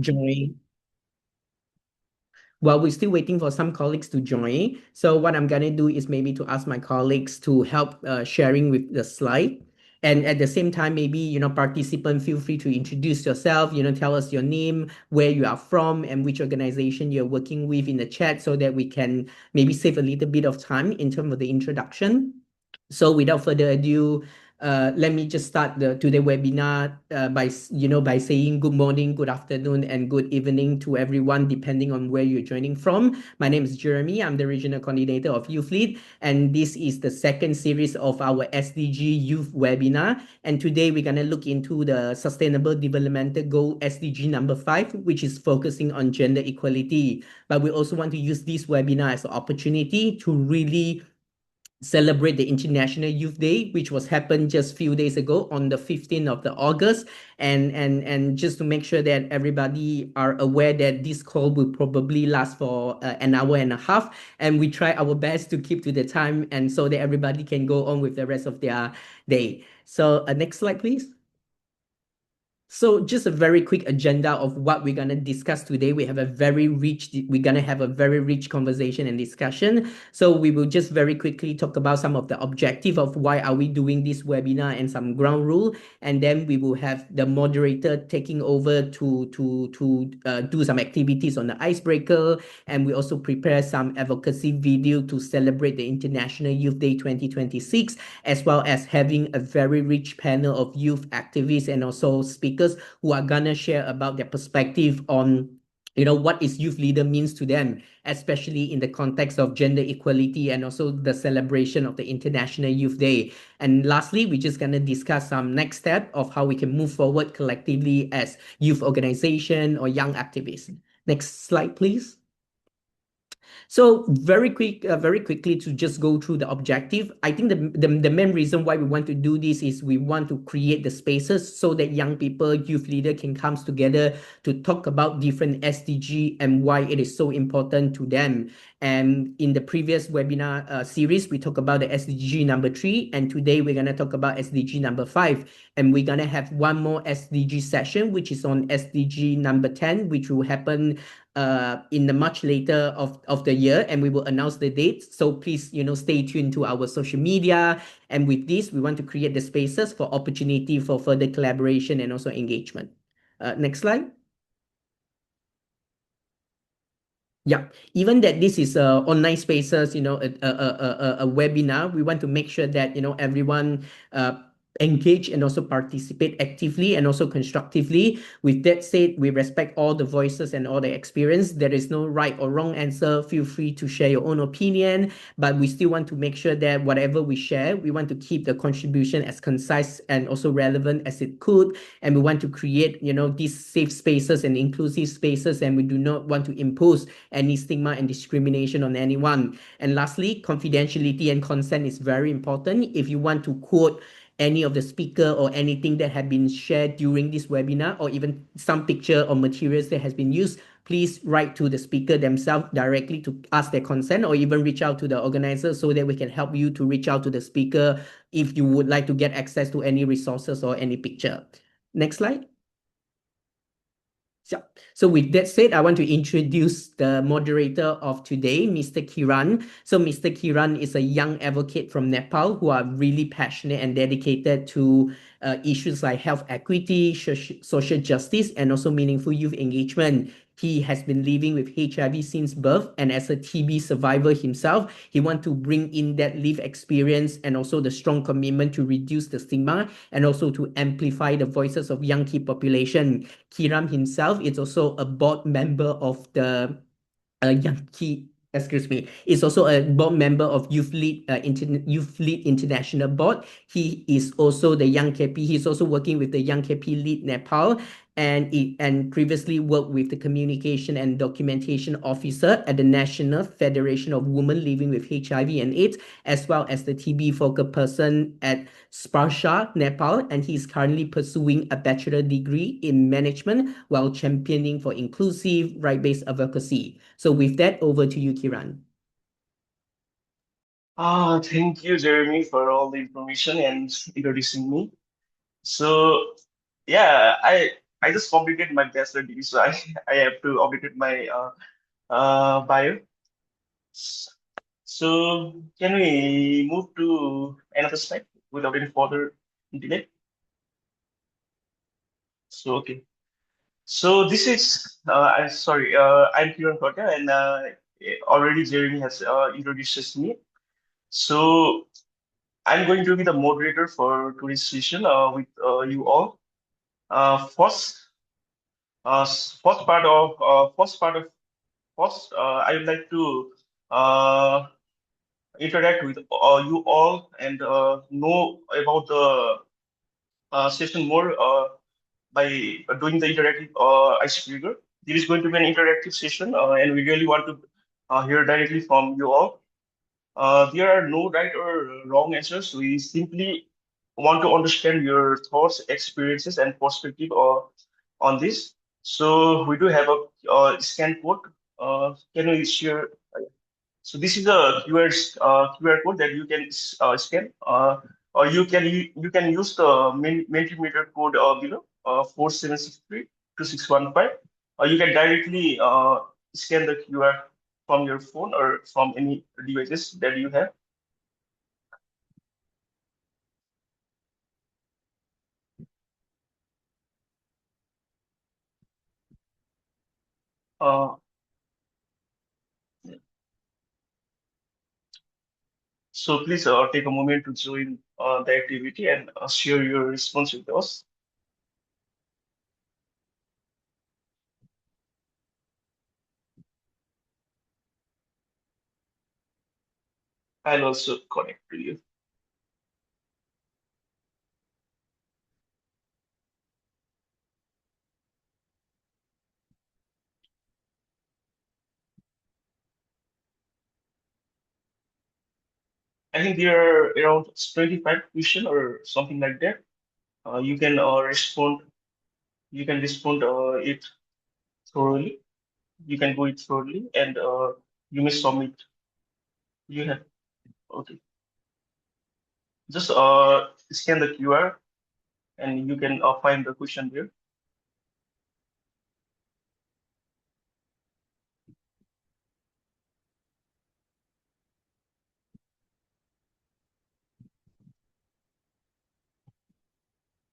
join. While we're still waiting for some colleagues to join, so what I'm gonna do is maybe to ask my colleagues to help sharing with the slide. And at the same time, maybe, participant, feel free to introduce yourself, tell us your name, where you are from, and which organization you're working with in the chat so that we can maybe save a little bit of time in terms of the introduction. So without further ado, let me just start the today webinar by saying good morning, good afternoon, and good evening to everyone, depending on where you're joining from. My name is Jeremy. I'm the regional coordinator of Youth Lead, and this is the second series of our SDG Youth webinar. And today we're gonna look into the Sustainable Developmental Goal SDG number 5, which is focusing on gender equality. But we also want to use this webinar as an opportunity to really celebrate the International Youth Day, which was happened just a few days ago on the 15th of the August. And just to make sure that everybody are aware that this call will probably last for an hour and a half. And we try our best to keep to the time and so that everybody can go on with the rest of their day. So next slide, please. So just a very quick agenda of what we're gonna discuss today. We're gonna have a very rich conversation and discussion. So we will just very quickly talk about some of the objective of why are we doing this webinar and some ground rule. And then we will have the moderator taking over to do some activities on the icebreaker. And we also prepare some advocacy video to celebrate the International Youth Day 2026, as well as having a very rich panel of youth activists and also speakers who are gonna share about their perspective on what is youth leader means to them, especially in the context of gender equality and also the celebration of the International Youth Day. And lastly, we're just gonna discuss some next step of how we can move forward collectively as youth organization or young activists. Next slide, please. So very quickly to just go through the objective. I think the main reason why we want to do this is we want to create the spaces so that young people, youth leader can come together to talk about different SDG and why it is so important to them. And in the previous webinar series, we talked about the SDG number 3, and today we're gonna talk about SDG number 5. And we're gonna have one more SDG session, which is on SDG number 10, which will happen in the much later of the year, and we will announce the dates. So please, stay tuned to our social media. And with this, we want to create the spaces for opportunity for further collaboration and also engagement. Next slide. Yeah, even that this is online spaces, a webinar, we want to make sure that, everyone engage and also participate actively and also constructively. With that said, we respect all the voices and all the experience. There is no right or wrong answer. Feel free to share your own opinion, but we still want to make sure that whatever we share, we want to keep the contribution as concise and also relevant as it could. And we want to create, these safe spaces and inclusive spaces, and we do not want to impose any stigma and discrimination on anyone. And lastly, confidentiality and consent is very important. If you want to quote any of the speaker or anything that have been shared during this webinar, or even some picture or materials that has been used, please write to the speaker themselves directly to ask their consent, or even reach out to the organizer so that we can help you to reach out to the speaker if you would like to get access to any resources or any picture. Next slide. So with that said, I want to introduce the moderator of today, Mr. Kiran. So Mr. Kiran is a young advocate from Nepal who are really passionate and dedicated to issues like health equity, social justice, and also meaningful youth engagement. He has been living with HIV since birth, and as a TB survivor himself, he wants to bring in that live experience and also the strong commitment to reduce the stigma and also to amplify the voices of young key population. Kiram himself is also a board member of the Yankee, excuse me, is also a board member of Youth Lead International Board. He is also the Young KP. He's also working with the Young KP Lead Nepal, and previously worked with the communication and documentation officer at the National Federation of Women Living with HIV and AIDS, as well as the TB focal person at Sparsha, Nepal, and he's currently pursuing a bachelor degree in management while championing for inclusive, right-based advocacy. So with that, over to you, Kiran. Thank you, Jeremy, for all the information and introducing me. So, yeah, I just completed my bachelor degree, so I have to update my bio. So can we move to another slide without any further delay? So okay. So this is I'm Kiran Kotia, and already Jeremy has introduced me. So I'm going to be the moderator for today's session with you all. First, first part of I would like to uh, interact with you all and know about the session more by doing the interactive icebreaker. This is going to be an interactive session, and we really want to hear directly from you all. There are no right or wrong answers. We simply want to understand your thoughts, experiences, and perspective on this. So we do have a scan code. Can we share? So this is a QR code that you can scan, or you can use the Mentimeter code below 47632615, or you can directly scan the QR from your phone or from any devices that you have. Uh, so please take a moment to join the activity and share your response with us. I'll also connect to you. I think there are around 25 questions or something like that. You can respond. You can respond it thoroughly. You can go it thoroughly, and you may submit. You have okay. Just scan the QR, and you can find the question there.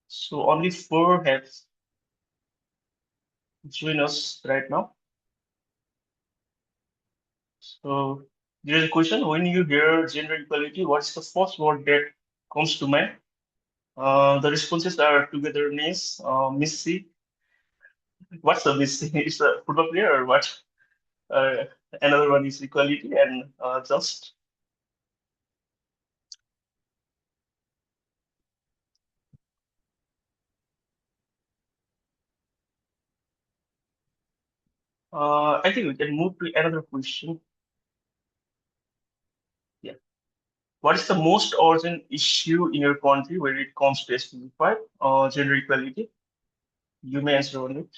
So only four have joined us right now. So there is a question: when you hear gender equality, what's the first word that comes to mind? The responses are togetherness, Missy. What's the Missy? It's a football player or what? Uh, Another one is equality and just. I think we can move to another question. Yeah. What is the most urgent issue in your country when it comes to SDG 5 gender equality? You may answer on it.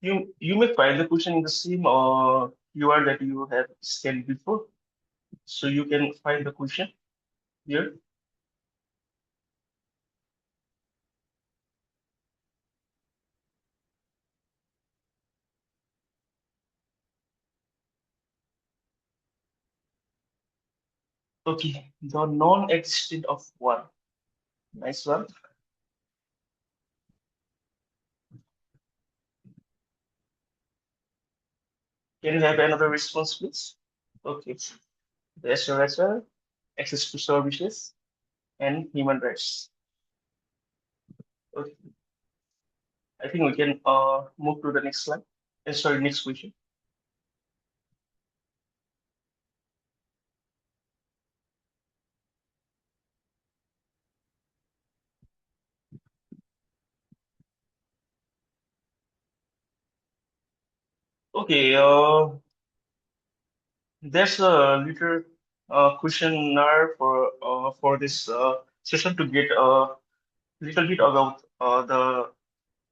You may find the question in the same QR that you have scanned before, so you can find the question here. Okay, the non-existent of one. Nice one. Can you have another response, please? Okay. The SRSR, access to services, and human rights. Okay. I think we can move to the next slide. Sorry, next question. Okay, there's a little questionnaire for this session to get a little bit about the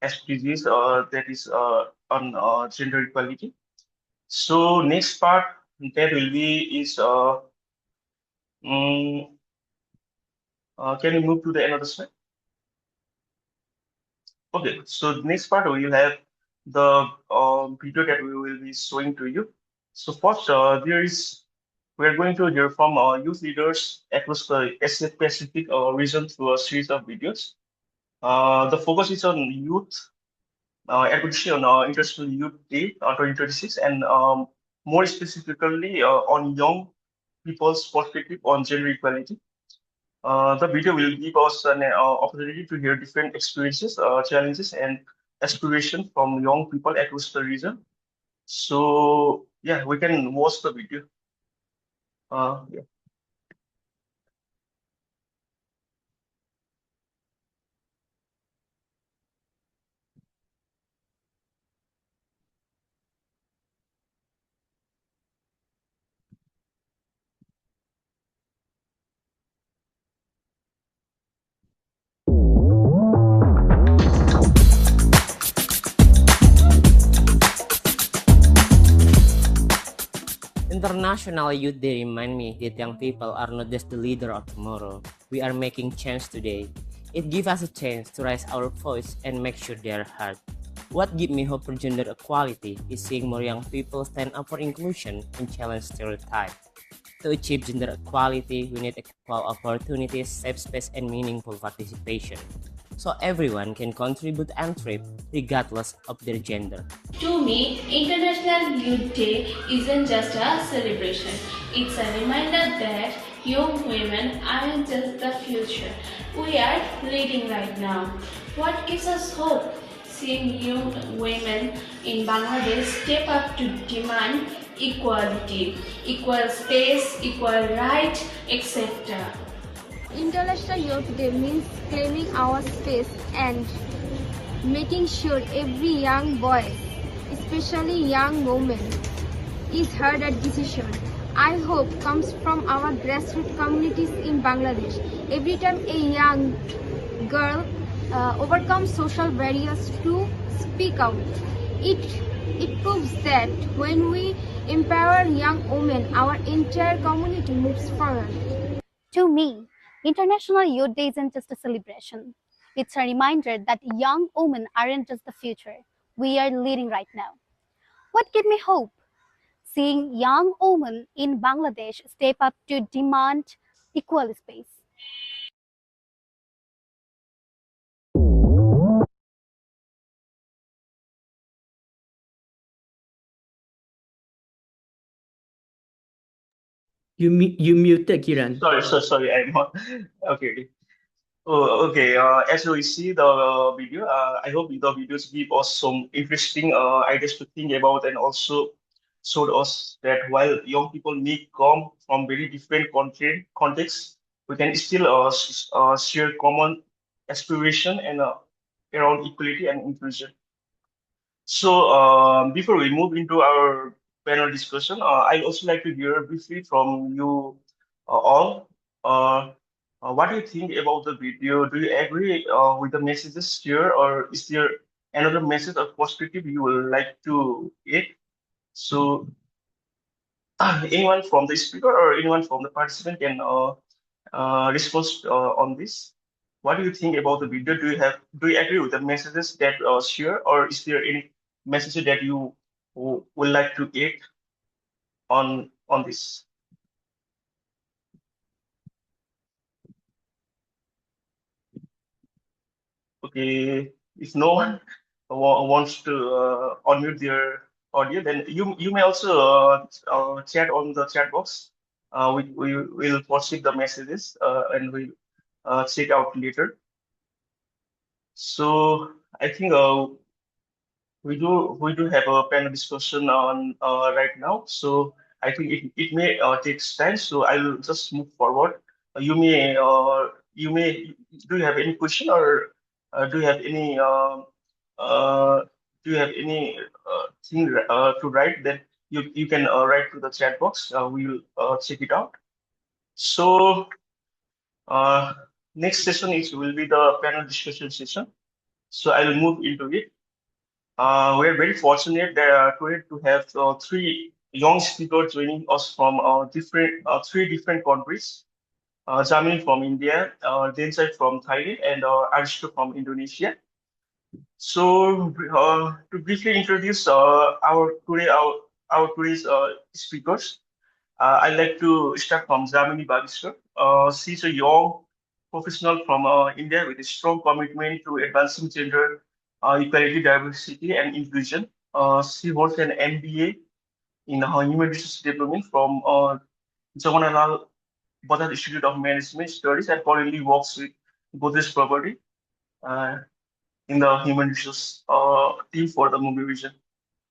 SDGs that is on gender equality. So next part that will be is mm, can you move to the another slide? Okay, so the next part we will have the video that we will be showing to you. So first, we are going to hear from youth leaders across the Asia Pacific region through a series of videos. The focus is on youth advocacy on International Youth Day 2026, and more specifically on young people's perspective on gender equality. The video will give us an opportunity to hear different experiences, challenges, and aspirations from young people across the region. So yeah, we can watch the video. Yeah. International Youth Day remind me that young people are not just the leader of tomorrow. We are making change today. It gives us a chance to raise our voice and make sure they are heard. What gives me hope for gender equality is seeing more young people stand up for inclusion and challenge stereotypes. To achieve gender equality, we need equal opportunities, safe space, and meaningful participation, so everyone can contribute and thrive regardless of their gender. To me, International Youth Day isn't just a celebration, it's a reminder that young women aren't just the future, we are leading right now. What gives us hope? Seeing young women in Bangladesh step up to demand equality, equal space, equal rights, etc. International Youth Day means claiming our space and making sure every young boy, especially young women, is heard at decision. I hope comes from our grassroots communities in Bangladesh. Every time a young girl overcomes social barriers to speak out, it proves that when we empower young women, our entire community moves forward. To me, International Youth Day isn't just a celebration. It's a reminder that young women aren't just the future. We are leading right now. What gave me hope? Seeing young women in Bangladesh step up to demand equal space. You muted, Kiran. Sorry, I'm okay. Oh, okay. As we see the video, I hope the videos give us some interesting ideas to think about, and also showed us that while young people may come from very different contexts, we can still share common aspiration and around equality and inclusion. So before we move into our panel discussion, I'd also like to hear briefly from you all. Uh, what do you think about the video? Do you agree with the messages here, or is there another message or perspective you would like to add? So anyone from the speaker or anyone from the participant can respond on this. What do you think about the video? Do you agree with the messages that share, or is there any message that you would like to add on this? Okay, if no one wants to unmute their audio, then you may also chat on the chat box. We will proceed the messages and we'll check out later. So I think we do have a panel discussion on right now. So I think it may take time. So I'll just move forward. You may do you have any question, or do you have any uh, do you have any thing to write? Then you can write to the chat box. We'll check it out. So uh, next session is will be the panel discussion session. So I will move into it. We're very fortunate that today to have three young speakers joining us from three different countries. Jamin from India, Densai from Thailand, and Aristo from Indonesia. So, to briefly introduce our today's speakers, I'd like to start from Jamini Bagister. She's a young professional from India with a strong commitment to advancing gender equality, diversity, and inclusion. She holds an MBA in Human Resource Development from Jawaharlal Bhatta Institute of Management Studies and currently works with Godrej Property uh, in the Human Resource team for the movie vision.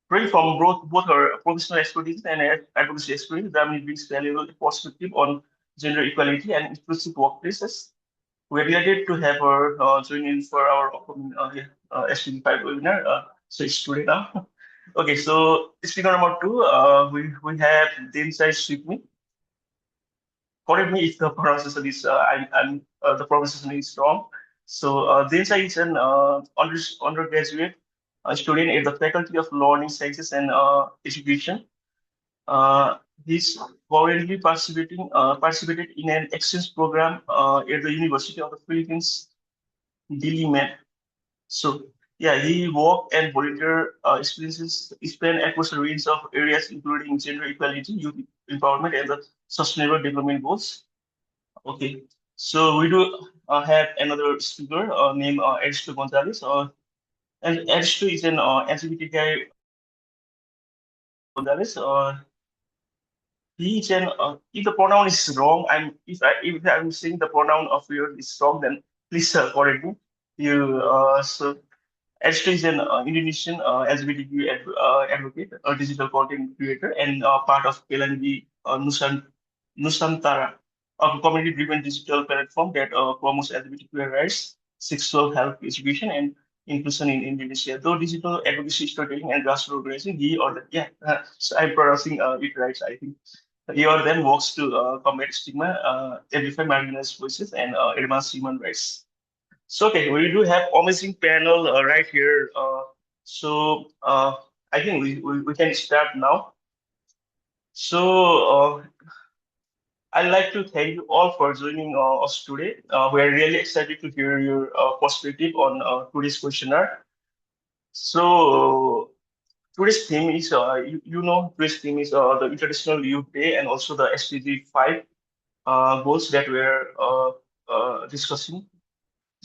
Drawing from both her professional expertise and advocacy experience, Damini brings valuable perspective on gender equality and inclusive workplaces. We're delighted to have her join in for our upcoming SDG 5 webinar. So it's today now. Okay, so speaker number two, we have Densai Swipni. Correct me if the pronunciation is the pronunciation is wrong. So Densai is an undergraduate student at the Faculty of Learning Sciences and Education. He's currently participated in an exchange program at the University of the Philippines, Diliman. So yeah, he work and volunteer experiences span across a range of areas, including gender equality, youth empowerment, and the sustainable development goals. Okay, so we do have another speaker named Eristo Gonzalez. And Eristo is an LGBTQI Gonzalez. He can, if the pronoun is wrong, if I'm saying the pronoun of yours is wrong, then please correct me. So Astro is an Indonesian LGBTQ advocate, a digital content creator, and part of KLNB Nusantara, a community-driven digital platform that promotes LGBTQ rights, sexual health education, and inclusion in Indonesia. Though digital advocacy, storytelling, and grassroots organizing, so I'm pronouncing it right, I think. He or then works to combat stigma, amplify marginalized voices, and advance human rights. So, okay, we do have amazing panel right here. I think we can start now. So, I'd like to thank you all for joining us today. We're really excited to hear your perspective on today's questionnaire. So, today's theme is, today's theme is the International Youth Day and also the SDG 5 goals that we're discussing.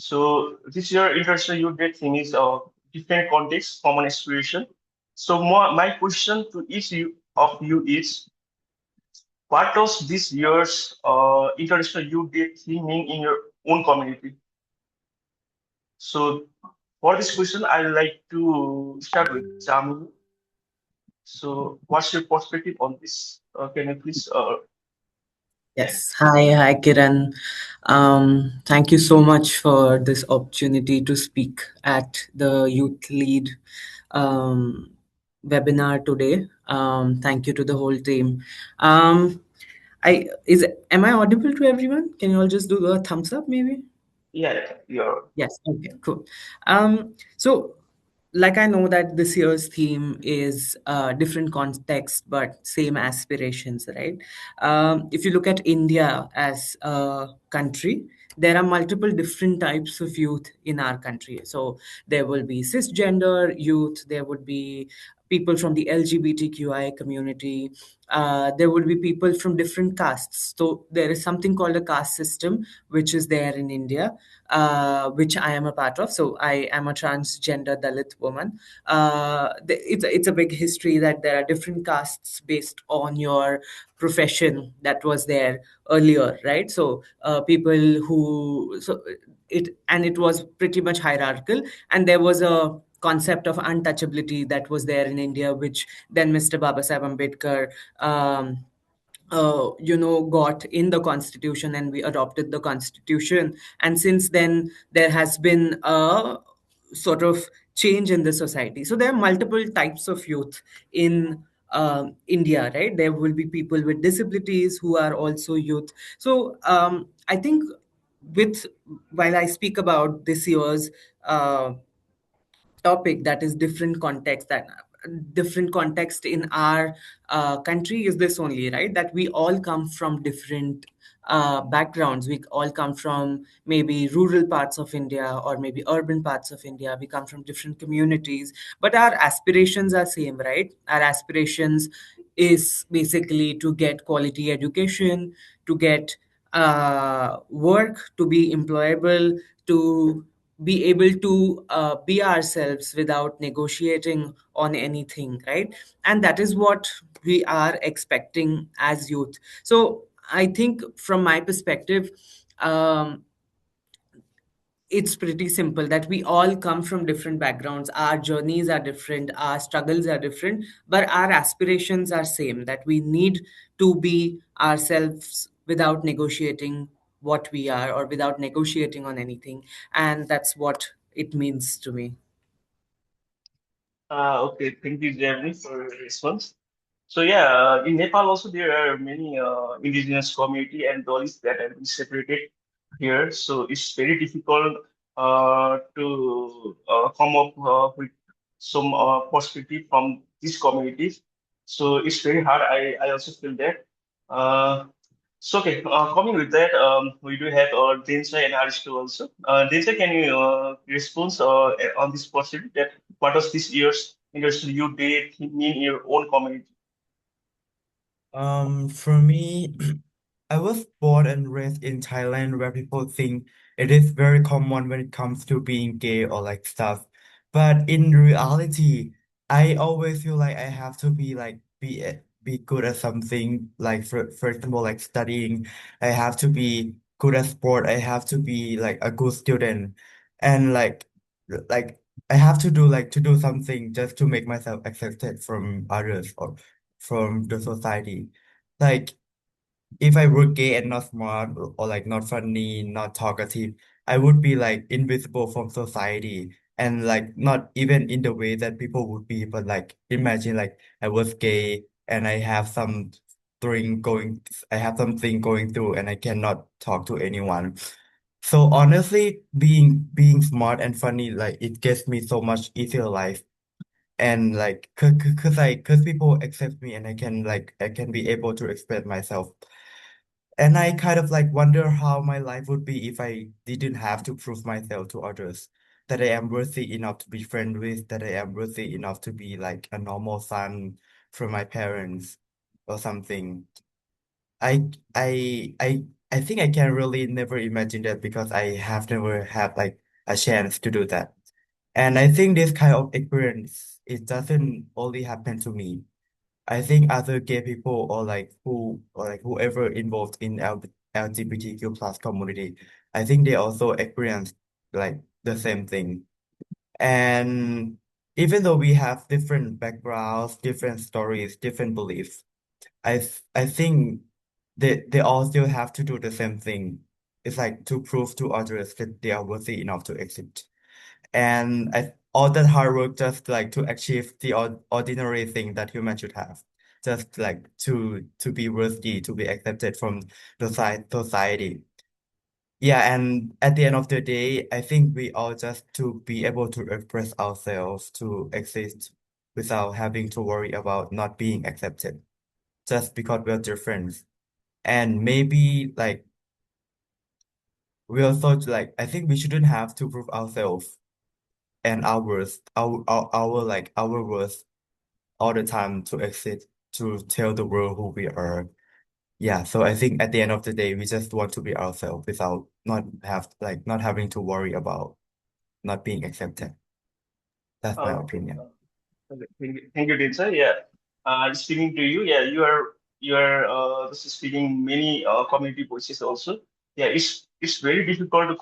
So this year International Youth Day theme is different context, common aspiration. So my question to of you is, what does this year's International Youth Day theme mean in your own community? So for this question, I'd like to start with Jamil. So what's your perspective on this? Can you please? Yes. Hi, Kiran. Thank you so much for this opportunity to speak at the Youth Lead um, webinar today. Thank you to the whole team. Am I audible to everyone? Can you all just do a thumbs up, maybe? Yeah, you're. Yes. Okay. Cool. So like I know that this year's theme is different context but same aspirations, right? If you look at India as a country, there are multiple different types of youth in our country. So there will be cisgender youth, there would be people from the LGBTQI community, there would be people from different castes. So there is something called a caste system, which is there in India, which I am a part of. So I am a transgender Dalit woman. It's a big history that there are different castes based on your profession that was there earlier, right? So people who so it was pretty much hierarchical, and there was a concept of untouchability that was there in India, which then Mr. Babasaheb Ambedkar got in the constitution, and we adopted the constitution. And since then, there has been a sort of change in the society. So there are multiple types of youth in India, right? There will be people with disabilities who are also youth. So I think with while I speak about this year's topic that is different context, that different context in our country is this only, right? That we all come from different backgrounds. We all come from maybe rural parts of India or maybe urban parts of India. We come from different communities, but our aspirations are same, right? Our aspirations is basically to get quality education, to get work, to be employable, to be able to be ourselves without negotiating on anything, right? And that is what we are expecting as youth. So I think from my perspective, um, it's pretty simple that we all come from different backgrounds, our journeys are different, our struggles are different, but our aspirations are same, that we need to be ourselves without negotiating what we are or without negotiating on anything. And that's what it means to me. Okay, thank you, Jeremy, for your response. So yeah, in Nepal also there are many indigenous community and Dalis that have been separated here. So it's very difficult to come up with some perspective from these communities. So it's very hard. I also feel that. Uh, so okay, coming with that, we do have Densa and Aristo also. Densa, can you respond on this perspective that what does this year's International Youth Day mean in your own community? For me, I was born and raised in Thailand where people think it is very common when it comes to being gay or like stuff. But in reality, I always feel like I have to be like be good at something. Like for example, like studying, I have to be good at sport. I have to be like a good student, and like I have to do to do something just to make myself accepted from others or from the society. Like if I were gay and not smart or like not funny, not talkative, I would be like invisible from society and like not even in the way that people would be, but like imagine like I was gay and I have something going through and I cannot talk to anyone. So honestly, being smart and funny, like it gets me so much easier life and like cause people accept me and I can be able to express myself. And I kind of like wonder how my life would be if I didn't have to prove myself to others that I am worthy enough to be friends with, that I am worthy enough to be like a normal son from my parents or something. I I I I think I can really never imagine that because I have never had like a chance to do that. And I think this kind of experience, it doesn't only happen to me. I think other gay people or like whoever involved in LGBTQ plus community, I think they also experience like the same thing. And even though we have different backgrounds, different stories, different beliefs, I think they all still have to do the same thing. It's like to prove to others that they are worthy enough to exist. And all that hard work just like to achieve the ordinary thing that humans should have, just like to be worthy, to be accepted from the society. Yeah, and at the end of the day, I think we all just to be able to express ourselves, to exist without having to worry about not being accepted, just because we're different. And maybe like we also like I think we shouldn't have to prove ourselves and our worth all the time to exit to tell the world who we are. Yeah, so I think at the end of the day, we just want to be ourselves without not having to worry about not being accepted. That's my Okay. opinion. Okay. Thank you, Dinsa. Yeah. Speaking to you, yeah, you are just speaking many community voices also. Yeah, it's very difficult to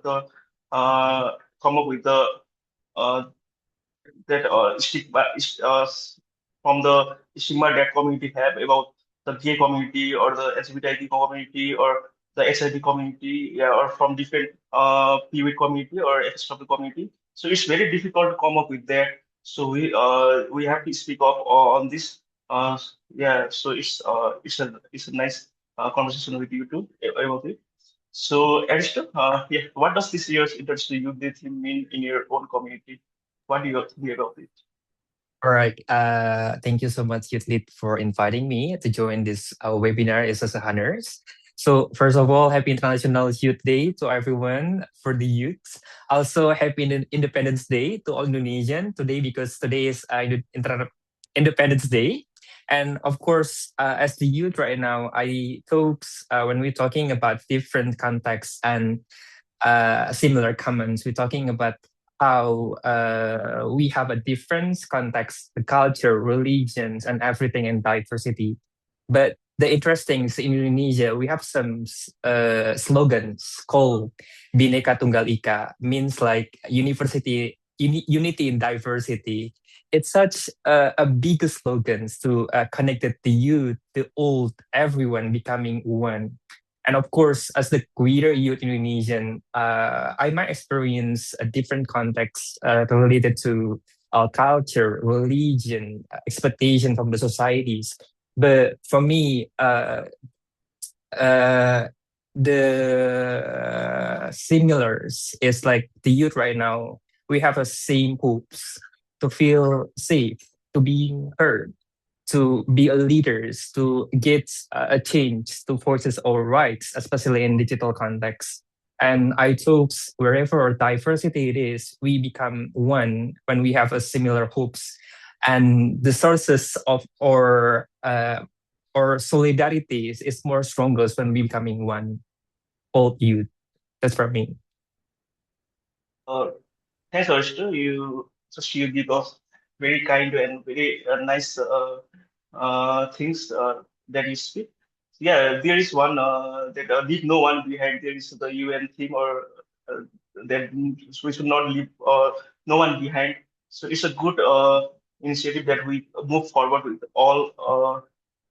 the uh, come up with the uh, that stigma from the stigma that community have about the gay community or the LGBTQ community or the SID community, yeah, or from different PV community or XW community. So it's very difficult to come up with that. So we have to speak up on this. Yeah, so it's a nice conversation with you too about it. So, Aristo, yeah, what does this year's International Youth Day theme mean in your own community? What do you think about it? All right. Thank you so much, Youthlit, for inviting me to join this webinar as a honors. So first of all, happy International Youth Day to everyone for the youths. Also, happy Independence Day to all Indonesian today because today is Independence Day. And of course, as the youth right now, I hope when we're talking about different contexts and similar comments. We're talking about how we have a different context, the culture, religions, and everything in diversity. But the interesting is in Indonesia, we have some slogans called Bhinneka Tunggal Ika, means like unity in diversity. It's such a big slogans to connect the youth, the old, everyone becoming one. And of course, as the queer youth Indonesian, I might experience a different context related to culture, religion, expectation from the societies. But for me, uh, the similars is like the youth right now. We have a same hopes to feel safe, to be heard, to be a leaders, to get a change, to forces our rights, especially in digital context. And I hope wherever our diversity it is, we become one when we have a similar hopes. And the sources of our solidarity is more strongest when we becoming one. All youth. That's for me. Uh, Thanks, Aristo. You give us very kind and very nice things that you speak. Yeah, there is one that leave no one behind. There is the UN theme, or uh, that we should not leave no one behind. So it's a good initiative that we move forward with all.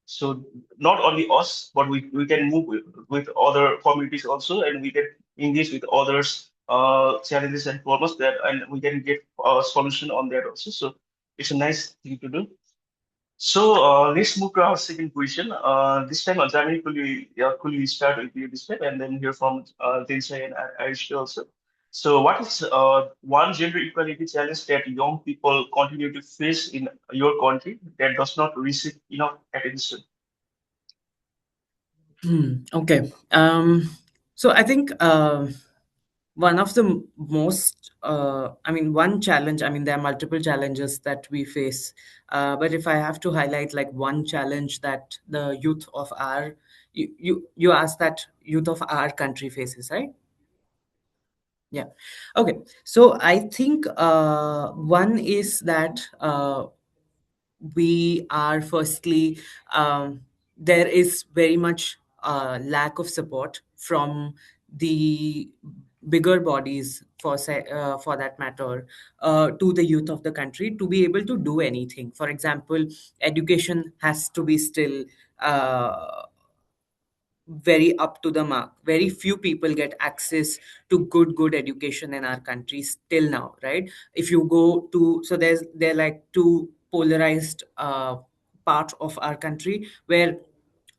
So not only us, but we can move with other communities also, and we can engage with others challenges and problems that, and we can get a solution on that also. So it's a nice thing to do. So let's move to our second question. This time, Jamini, could you start with you this time, and then hear from Dinsai and Arish also. So, what is one gender equality challenge that young people continue to face in your country that does not receive enough attention? Okay. So I think one of the most, I mean, one challenge, I mean, there are multiple challenges that we face. But if I have to highlight like one challenge that the youth of our, you asked that youth of our country faces, right? Yeah. Okay. So I think one is that we are firstly, there is very much lack of support from the bigger bodies for that matter, to the youth of the country to be able to do anything. For example, education has to be still very up to the mark. Very few people get access to good education in our country still now, right? If you go to, so there are like two polarized part of our country, where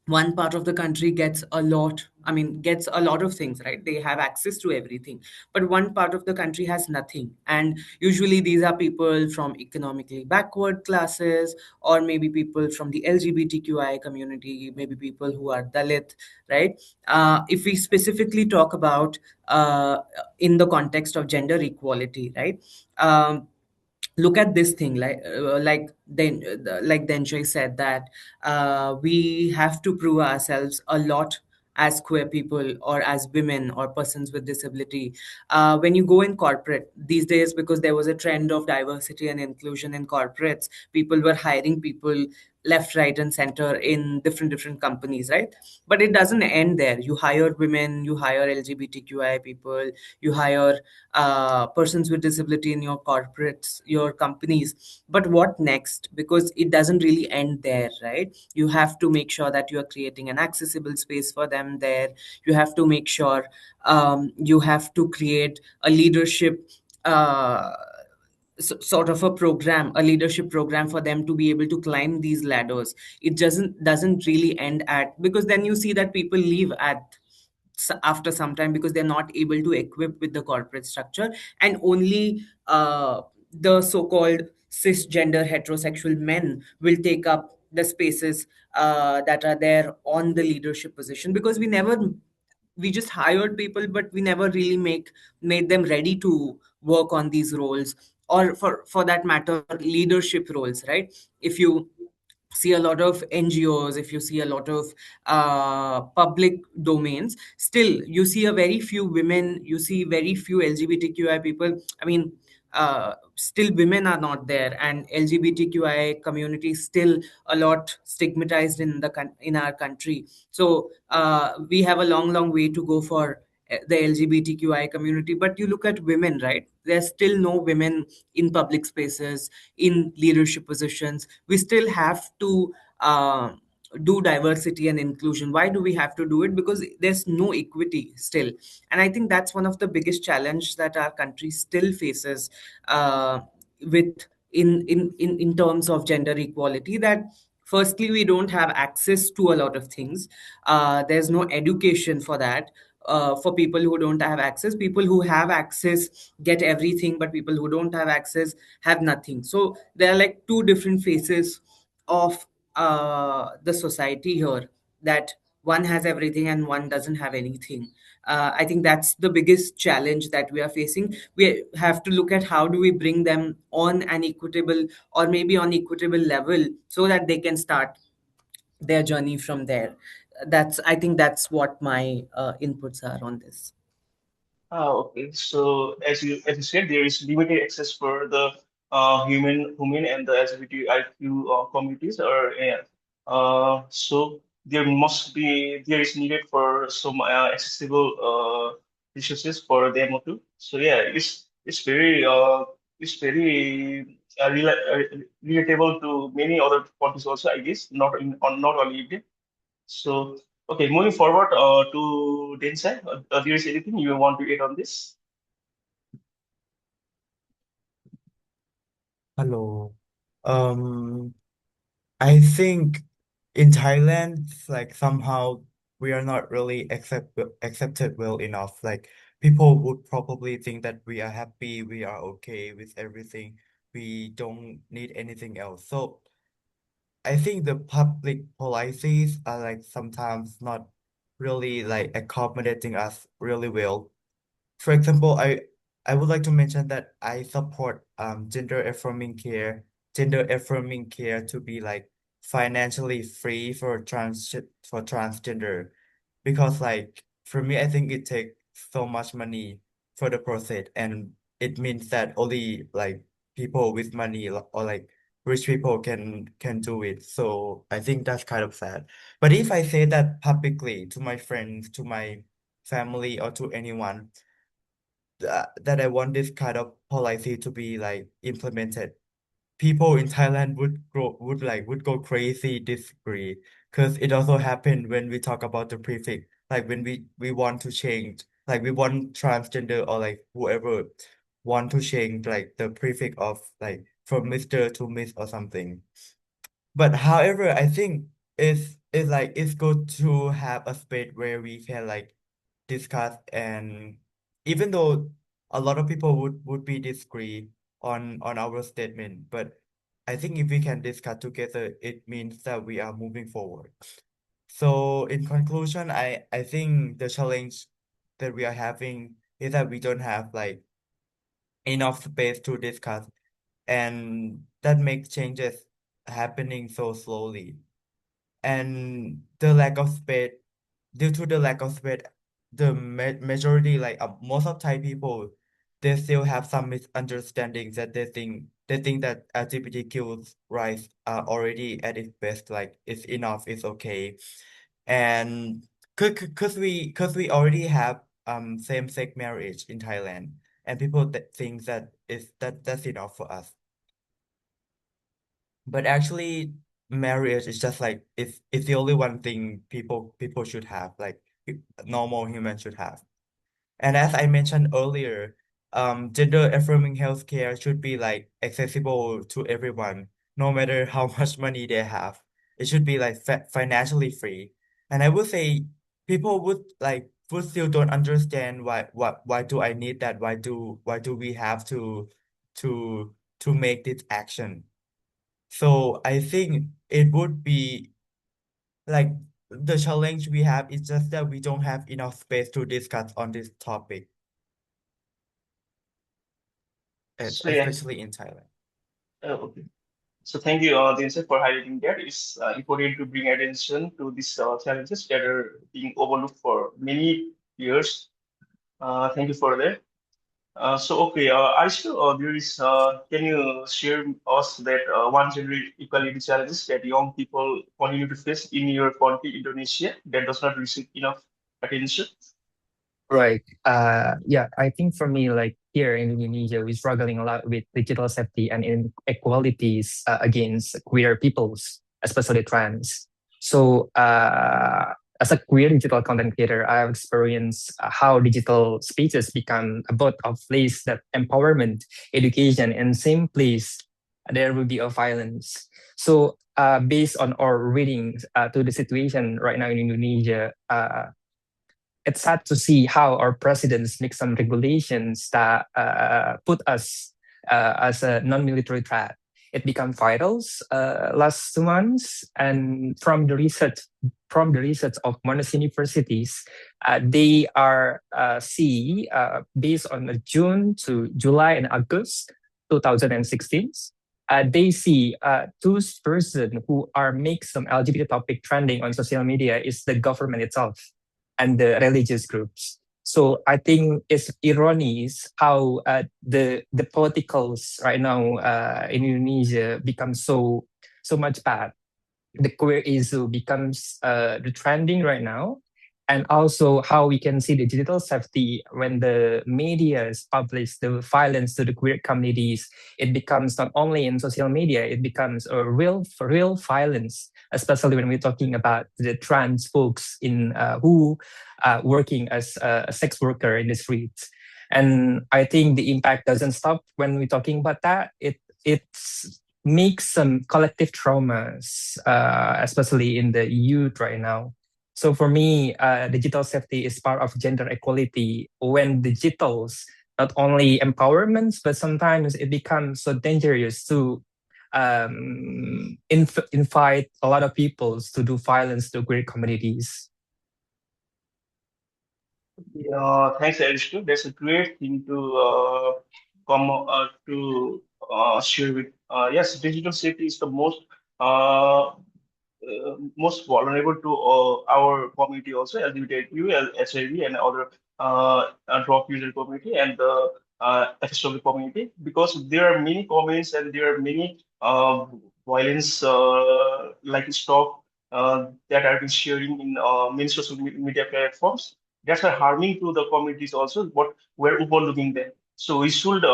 one part of the country gets a lot, I mean, gets a lot of things, right? They have access to everything, but one part of the country has nothing. And usually these are people from economically backward classes, or maybe people from the LGBTQI community, maybe people who are Dalit, right? If we specifically talk about in the context of gender equality, right? Look at this thing, like Denjoy said, that we have to prove ourselves a lot as queer people or as women or persons with disability. When you go in corporate these days, because there was a trend of diversity and inclusion in corporates, people were hiring people left, right, and center in different companies, right? But it doesn't end there. You hire women, you hire LGBTQI people, you hire persons with disability in your corporates, your companies. But what next? Because it doesn't really end there, right? You have to make sure that you are creating an accessible space for them there. You have to make sure you have to create a leadership. Sort of a program, a leadership program for them to be able to climb these ladders. It doesn't really end at, because then you see that people leave at after some time because they're not able to equip with the corporate structure, and only the so-called cisgender heterosexual men will take up the spaces that are there on the leadership position, because we just hired people, but we never really made them ready to work on these roles, or for that matter leadership roles, right? If you see a lot of NGOs, if you see a lot of public domains, still you see a very few women, you see very few LGBTQI people. I mean, still women are not there, and LGBTQI community is still a lot stigmatized in our country. So we have a long way to go for the LGBTQI community. But you look at women, right? There's still no women in public spaces, in leadership positions. We still have to do diversity and inclusion. Why do we have to do it? Because there's no equity still. And I think that's one of the biggest challenge that our country still faces with in terms of gender equality, that firstly we don't have access to a lot of things. There's no education for that. For people who don't have access, people who have access get everything, but people who don't have access have nothing. So there are like two different faces of the society here, that one has everything and one doesn't have anything. I think that's the biggest challenge that we are facing. We have to look at how do we bring them on an equitable, or maybe on equitable level, so that they can start their journey from there. I think that's what my inputs are on this. Okay. So as you said, there is limited access for the human and the LGBTIQ communities, or so there is needed for some accessible resources for them too. So yeah, it's very relatable to many other countries also, I guess, not only India. So, okay, moving forward to Densai, there is anything you want to add on this? Hello. Um, I think in Thailand, like somehow we are not really accepted well enough. Like people would probably think that we are happy, we are okay with everything. We don't need anything else. So I think the public policies are like sometimes not really like accommodating us really well. For example, I would like to mention that I support gender affirming care to be like financially free for transgender, because like for me I think it takes so much money for the process, and it means that only like people with money or like rich people can do it. So I think that's kind of sad. But if I say that publicly to my friends, to my family, or to anyone, that I want this kind of policy to be like implemented, people in Thailand would go crazy disagree, because it also happened when we talk about the prefix, like when we want to change, like we want transgender or like whoever want to change like the prefix of like from Mr. to Miss or something. But however, I think it's good to have a space where we can like discuss, and even though a lot of people would be disagree on our statement, but I think if we can discuss together, it means that we are moving forward. So in conclusion, I think the challenge that we are having is that we don't have like enough space to discuss, and that makes changes happening so slowly. And the lack of space, due to the lack of space, the majority, like most of Thai people, they still have some misunderstandings, that they think that LGBTQ rights are already at its best, like it's enough, it's okay. And cause we already have same-sex marriage in Thailand, and people that think that that's enough for us. But actually, marriage is just like it's the only one thing people should have, like normal humans should have. And as I mentioned earlier, gender affirming healthcare should be like accessible to everyone, no matter how much money they have. It should be like financially free. And I would say people would like who still don't understand why do I need that? Why do we have to to make this action? So I think it would be like the challenge we have is just that we don't have enough space to discuss on this topic, So yeah, especially in Thailand. okay. So thank you, Dinsel, for highlighting that. It's important to bring attention to these challenges that are being overlooked for many years. Thank you for that. Aishka, can you share us that one gender equality challenges that young people continue to face in your country, Indonesia, that does not receive enough attention? Right. Yeah, I think for me, like here in Indonesia, we're struggling a lot with digital safety and inequalities against queer peoples, especially trans. So, as a queer digital content creator, I have experienced how digital spaces become a both of place that empowerment, education, and same place there will be a violence. So, based on our readings to the situation right now in Indonesia, it's sad to see how our presidents make some regulations that put us as a non-military threat. It became viral last 2 months, and from the research of Monash universities, they are see based on June to July and August 2016. They see two person who are make some LGBT topic trending on social media is the government itself and the religious groups. So I think it's ironies how the politicals right now in Indonesia become so much bad. The queer issue becomes the trending right now, and also how we can see the digital safety when the media publish the violence to the queer communities. It becomes not only in social media, it becomes a real violence, especially when we're talking about the trans folks in who working as a sex worker in the streets. And I think the impact doesn't stop when we're talking about that. It's makes some collective traumas, especially in the youth right now. So for me, digital safety is part of gender equality. When digitals not only empowerments, but sometimes it becomes so dangerous to invite a lot of people to do violence to queer communities. Yeah, thanks, Arishka. That's a great thing to share with. Yes, digital safety is the most vulnerable to our community also, LGBTQ, HIV, and other drug user community and the FSW community, because there are many comments and there are many violence like stuff that are been sharing in many social media platforms that are harming to the communities also, but we're overlooking them. So we should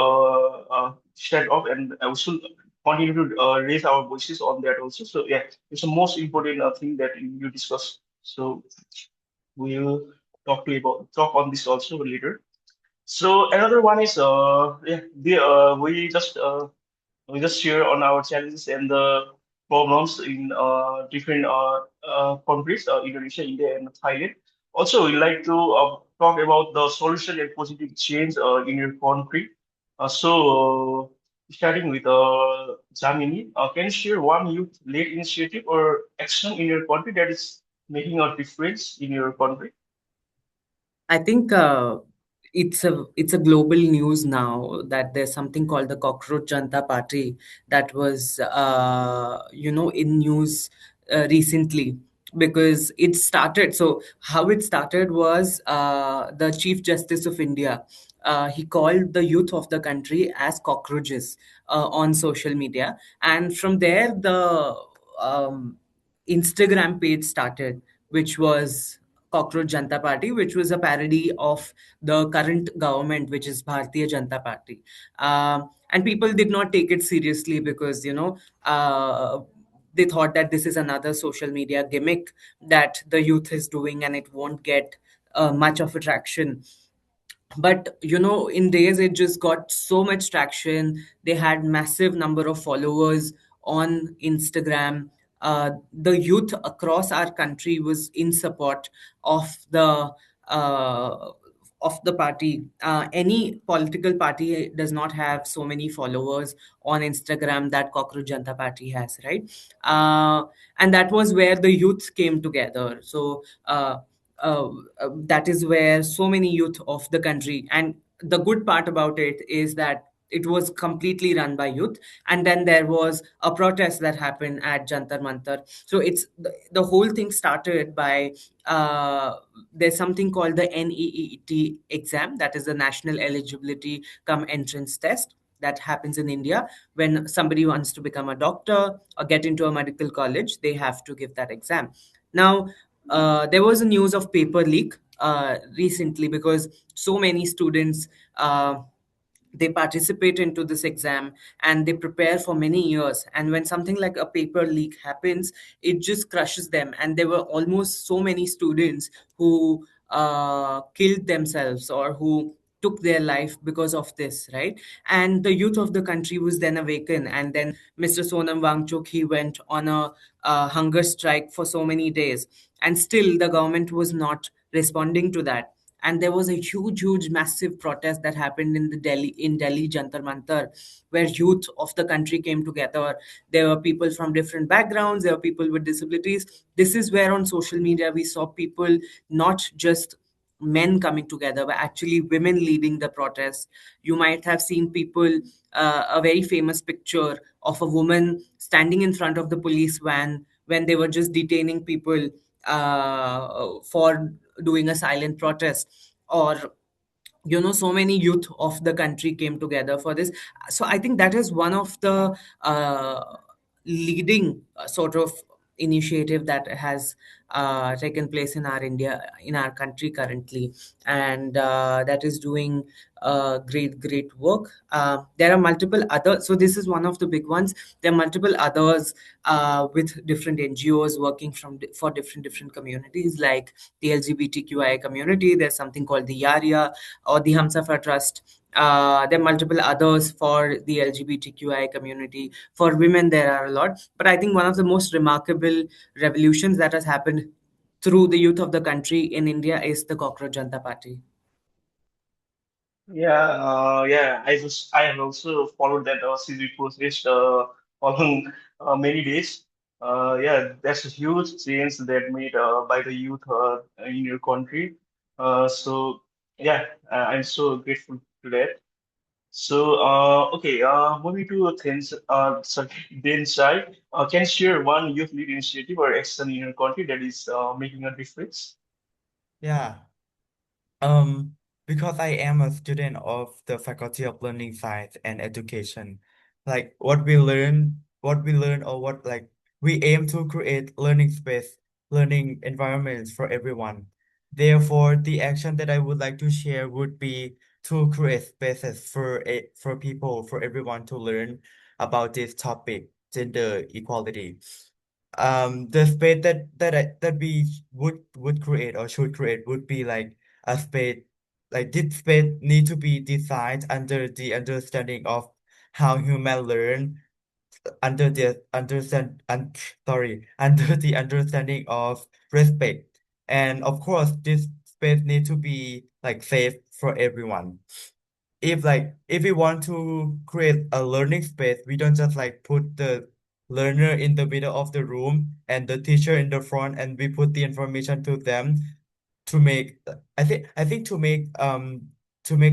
stand up and we should continue to raise our voices on that also. So yeah, it's the most important thing that you discuss. So we will talk on this also later. So another one is we just share on our challenges and the problems in different countries, Indonesia, India, and Thailand. Also, we like to talk about the solution and positive change in your country. Starting with Jamini, can you share one youth-led initiative or action in your country that is making a difference in your country? I think it's a global news now that there's something called the Cockroach Janta Party that was in news recently, because it started. So how it started was the Chief Justice of India. He called the youth of the country as cockroaches on social media, and from there the um, Instagram page started, which was Cockroach Janta Party, which was a parody of the current government, which is Bharatiya Janata Party. And people did not take it seriously because, they thought that this is another social media gimmick that the youth is doing and it won't get much of a traction. But in days it just got so much traction. They had massive number of followers on Instagram. The youth across our country was in support of the uh, of the party. Any political party does not have so many followers on Instagram that Cockroach Janta Party has, right? Uh, and that was where the youth came together. So uh, that is where so many youth of the country, and the good part about it is that it was completely run by youth. And then there was a protest that happened at Jantar Mantar. So it's the whole thing started by there's something called the NEET exam, that is the National Eligibility Come Entrance Test, that happens in India. When somebody wants to become a doctor or get into a medical college, they have to give that exam. Now, there was a news of paper leak recently, because so many students they participate into this exam and they prepare for many years, and when something like a paper leak happens, it just crushes them. And there were almost so many students who killed themselves or who took their life because of this, right? And the youth of the country was then awakened, and then Mr. Sonam Wangchuk, he went on a hunger strike for so many days, and still the government was not responding to that. And there was a huge massive protest that happened in Delhi Jantar Mantar, where youth of the country came together. There were people from different backgrounds, there were people with disabilities. This is where on social media we saw people, not just men coming together, but actually women leading the protest. You might have seen people, a very famous picture of a woman standing in front of the police van when they were just detaining people for doing a silent protest. Or so many youth of the country came together for this. So I think that is one of the leading sort of initiative that has taken place in our country currently, and that is doing great work. There are multiple other, so this is one of the big ones. There are multiple others with different NGOs working for different communities, like the LGBTQI community. There's something called the Yaria or the Hamsafar Trust. There are multiple others for the LGBTQI community. For women, there are a lot. But I think one of the most remarkable revolutions that has happened through the youth of the country in India is the Cockroach Janta Party. Yeah. I have also followed that CZ process along many days. Yeah, that's a huge change that made by the youth in your country. So yeah, I'm so grateful to that. So okay, moving to things. Sorry, then side. Can you share one youth lead initiative or action in your country that is making a difference? Yeah. Um, because I am a student of the Faculty of Learning Science and Education, like what we learn, or what like we aim to create learning space, learning environments for everyone. Therefore, the action that I would like to share would be to create spaces for people, for everyone to learn about this topic, gender equality. The space that we would create or should create would be like a space, like this space need to be designed under the understanding of how human learn, under the understand and sorry under the understanding of respect. And of course this space need to be like safe for everyone. If we want to create a learning space, we don't just like put the learner in the middle of the room and the teacher in the front, and we put the information to them to make I think to make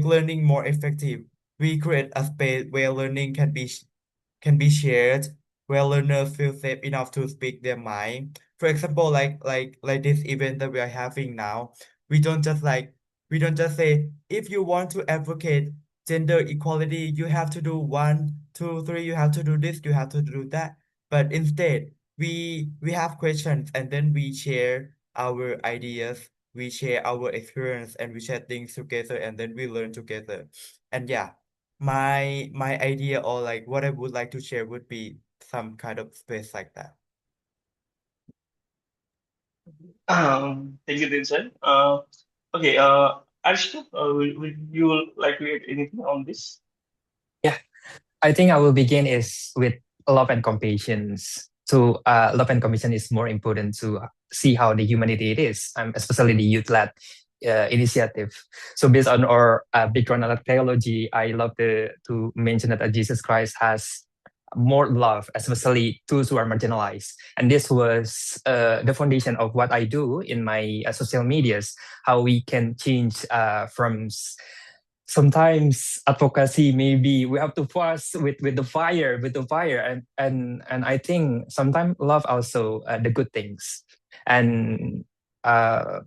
learning more effective. We create a space where learning can be shared, where learners feel safe enough to speak their mind. For example, like this event that we are having now, we don't just like we don't just say, if you want to advocate gender equality, you have to do one, two, three, you have to do this, you have to do that. But instead, we have questions, and then we share our ideas, we share our experience, and we share things together, and then we learn together. And yeah, my idea, or like what I would like to share, would be some kind of space like that. Thank you, Vincent. Okay, Arshita, would you like to add anything on this? Yeah, I think I will begin is with love and compassion. So love and compassion is more important to see how the humanity it is, especially the youth led. initiative. So based on our background of theology, I love to mention that Jesus Christ has more love, especially those who are marginalized. And this was the foundation of what I do in my social medias, how we can change from sometimes advocacy, maybe we have to fuss with the fire, and I think sometimes love also the good things. And uh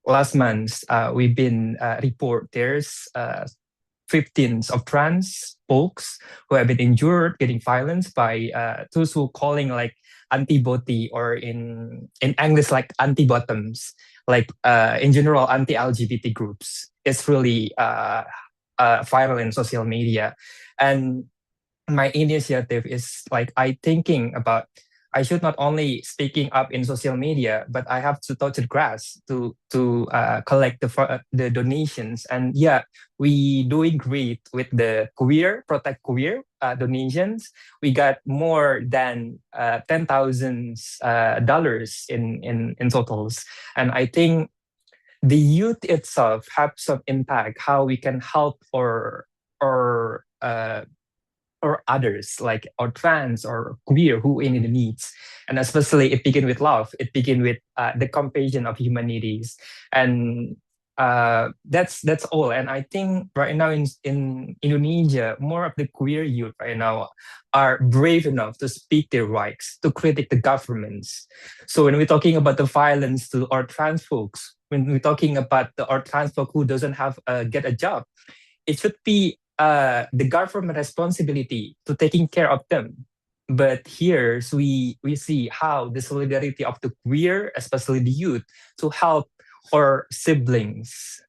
last month we've been report there's 15s of trans folks who have been injured, getting violence by those who calling like anti-body, or in English like anti-bottoms, like in general anti-LGBT groups. It's really viral in social media, and my initiative is like I thinking about I should not only speaking up in social media, but I have to touch the grass to collect the donations. And yeah, we doing great with the queer protect queer donations. We got more than $10,000 in totals, and I think the youth itself have some impact how we can help or others like or trans or queer who in the needs. And especially it begin with love, it begin with the compassion of humanities. And that's all. And I think right now in Indonesia, more of the queer youth right now are brave enough to speak their rights, to critique the governments. So when we're talking about the violence to our trans folks, when we're talking about our trans folk who doesn't have get a job, it should be the government responsibility to taking care of them. But here we see how the solidarity of the queer, especially the youth, to help our siblings.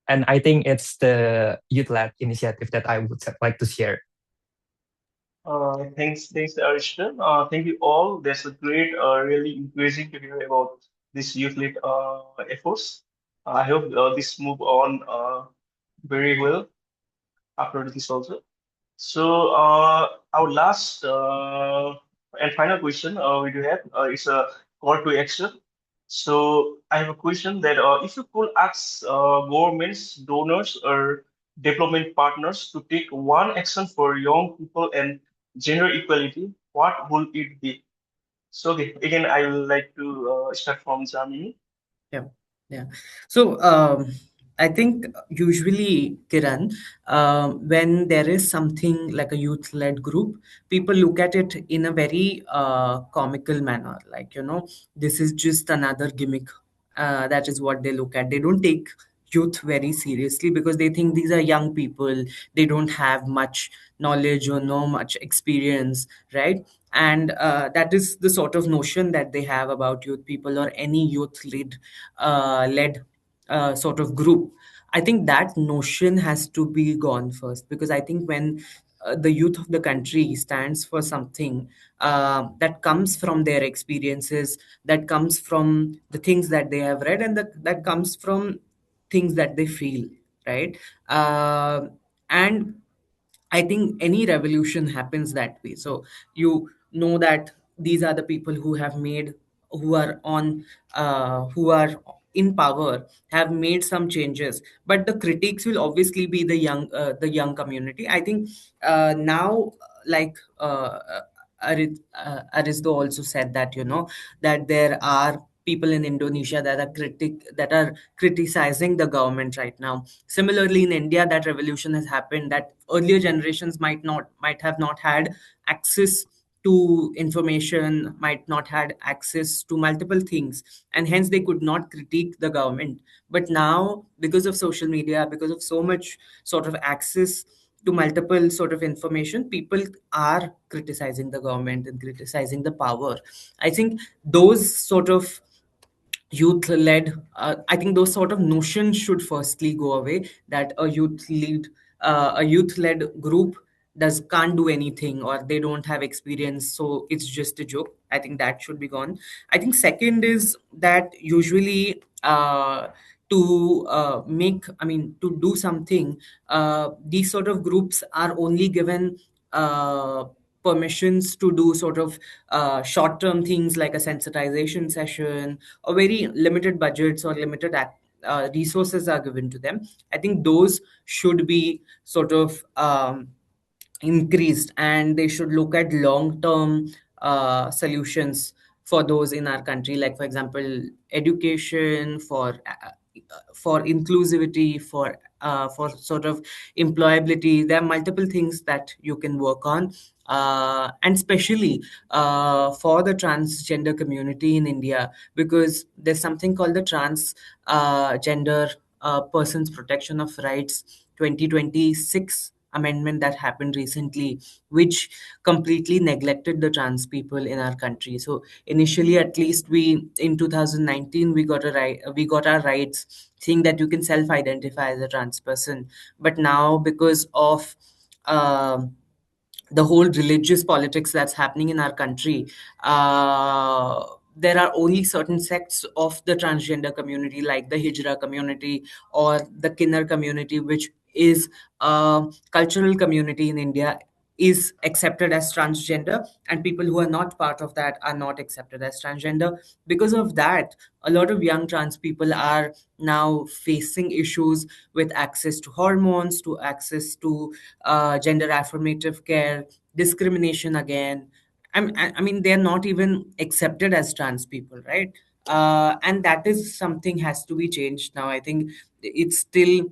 And I think it's the youth-led initiative that I would like to share. Thanks, Arishna. Thank you all. That's a great, really encouraging to hear about this youth-led efforts. I hope this move on very well after this also. So our last and final question we do have is a call to action. So I have a question that if you could ask governments, donors, or development partners to take one action for young people and gender equality, what would it be? So okay, again, I would like to start from Jamini. Yeah, yeah. So I think usually, Kiran, when there is something like a youth-led group, people look at it in a very comical manner. Like, this is just another gimmick. That is what they look at. They don't take youth very seriously because they think these are young people. They don't have much knowledge or no much experience, right? And that is the sort of notion that they have about youth people or any youth led sort of group. I think that notion has to be gone first, because I think when the youth of the country stands for something that comes from their experiences, that comes from the things that they have read, and that comes from things that they feel, right? And I think any revolution happens that way. So you know that these are the people who have made, who are in power, have made some changes. But the critics will obviously be the young community. I think now, like Aristo also said that that there are people in Indonesia that are criticizing the government right now. Similarly, in India, that revolution has happened. That earlier generations might have not had access to information, might not had access to multiple things, and hence they could not critique the government. But now, because of social media, because of so much sort of access to multiple sort of information, people are criticizing the government and criticizing the power. I think those sort of youth led I think those sort of notions should firstly go away, that a youth led group does can't do anything, or they don't have experience, so it's just a joke. I think that should be gone. I think second is that usually to do something, these sort of groups are only given permissions to do sort of short term things like a sensitization session, or very limited budgets or limited resources are given to them, I think those should be sort of increased, and they should look at long term solutions for those in our country, like for example education, for inclusivity, for sort of employability. There are multiple things that you can work on, and especially for the transgender community in India, because there's something called the trans gender persons protection of rights 2026 amendment that happened recently, which completely neglected the trans people in our country. So initially, at least we in 2019 we got a right, we got our rights, saying that you can self-identify as a trans person. But now, because of the whole religious politics that's happening in our country, there are only certain sects of the transgender community, like the Hijra community or the Kinnar community, which is a cultural community in India, is accepted as transgender, and people who are not part of that are not accepted as transgender. Because of that, a lot of young trans people are now facing issues with access to hormones, to access to gender affirmative care, discrimination again. I mean, they're not even accepted as trans people, right? And that is something has to be changed now. I think it's still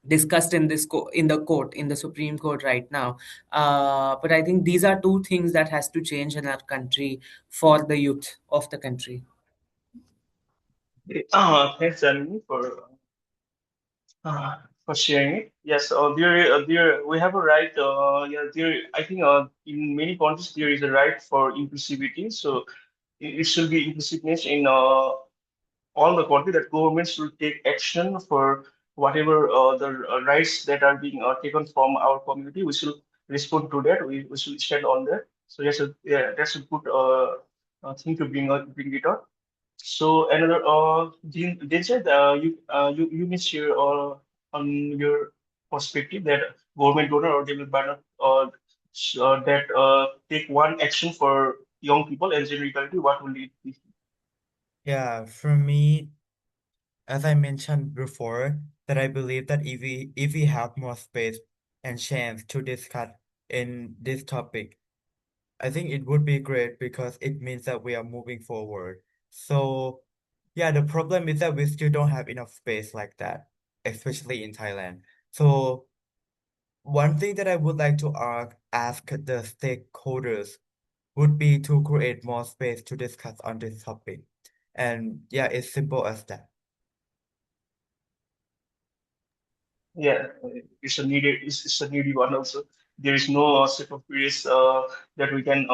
discussed in in the court, in the Supreme Court right now. But I think these are two things that has to change in our country for the youth of the country. Thanks, Janani, for sharing it. Yes, we have a right. Yeah, there. I think in many countries there is a right for inclusivity. So it should be inclusiveness in all the country, that governments should take action for whatever the rights that are being taken from our community. We should respond to that. We should stand on that. So yes, yeah, that's a good thing to bring it up. So another they said you may share on your perspective that government donor or developer that take one action for young people and gender equality. What will it be? Yeah, for me, as I mentioned before, that I believe that if we have more space and chance to discuss in this topic, I think it would be great because it means that we are moving forward. So, yeah, the problem is that we still don't have enough space like that, especially in Thailand. So, one thing that I would like to ask the stakeholders would be to create more space to discuss on this topic. And yeah, it's simple as that. Yeah, it's a needy one also. There is no set of periods that we can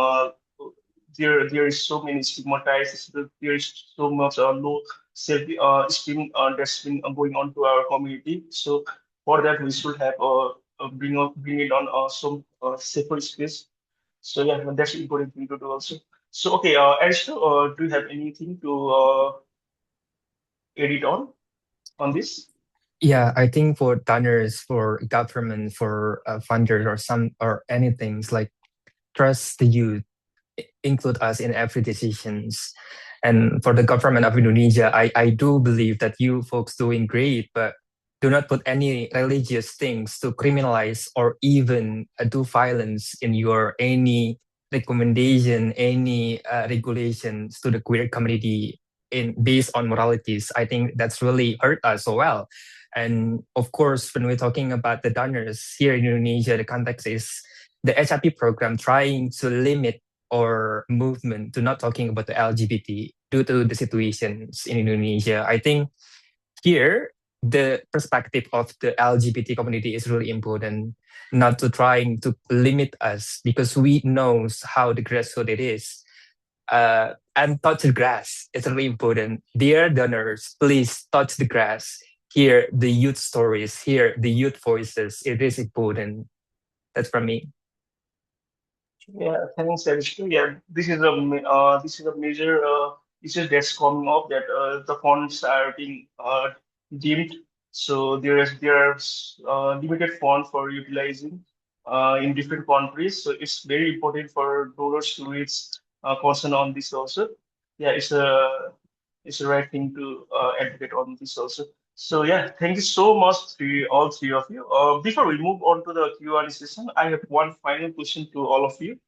there is so many stigmatized, there is so much low self esteem that's been going on to our community. So for that we should have bring it on some safer space. So yeah, that's an important thing to do also. So okay, Aristo, do you have anything to edit on this? Yeah, I think for donors, for government, for funders, or some or anything like trust the youth, include us in every decisions. And for the government of Indonesia, I do believe that you folks doing great, but do not put any religious things to criminalize or even do violence in your any recommendation, any regulations to the queer community in based on moralities. I think that's really hurt us so well. And of course, when we're talking about the donors here in Indonesia, the context is the HRP program trying to limit or movement to not talking about the LGBT due to the situations in Indonesia. I think here the perspective of the LGBT community is really important, not to trying to limit us because we knows how the grassroots it is. And touch the grass. It's really important. Dear donors, please touch the grass. Hear the youth stories. Hear the youth voices. It is important. That's from me. Yeah, thanks, Alistair. Yeah, this is a major issue that's coming up, that the funds are being dimmed. So there's limited fund for utilizing in different countries. So it's very important for donors to reach concern on this also. Yeah, it's a it's the right thing to advocate on this also. So yeah, thank you so much to all three of you. Before we move on to the Q&A session, I have one final question to all of you.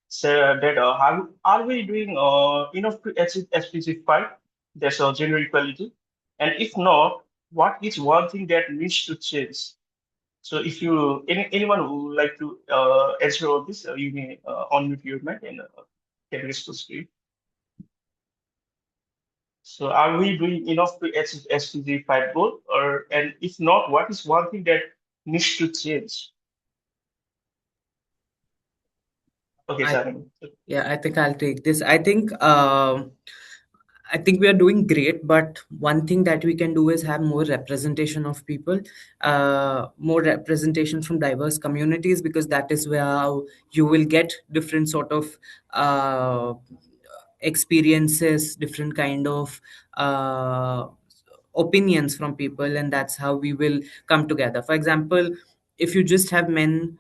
So that are we doing enough to achieve SDG 5? That's gender equality. And if not, what is one thing that needs to change? So if anyone who would like to answer all this, you may unmute your mic and can respond to it. So are we doing enough to achieve SDG 5 goal? And if not, what is one thing that needs to change? Okay, I Saran. Yeah, I think I'll take this. I think we are doing great, but one thing that we can do is have more representation of people, more representation from diverse communities, because that is where you will get different sort of uh, experiences, different kind of opinions from people, and that's how we will come together. For example, if you just have men.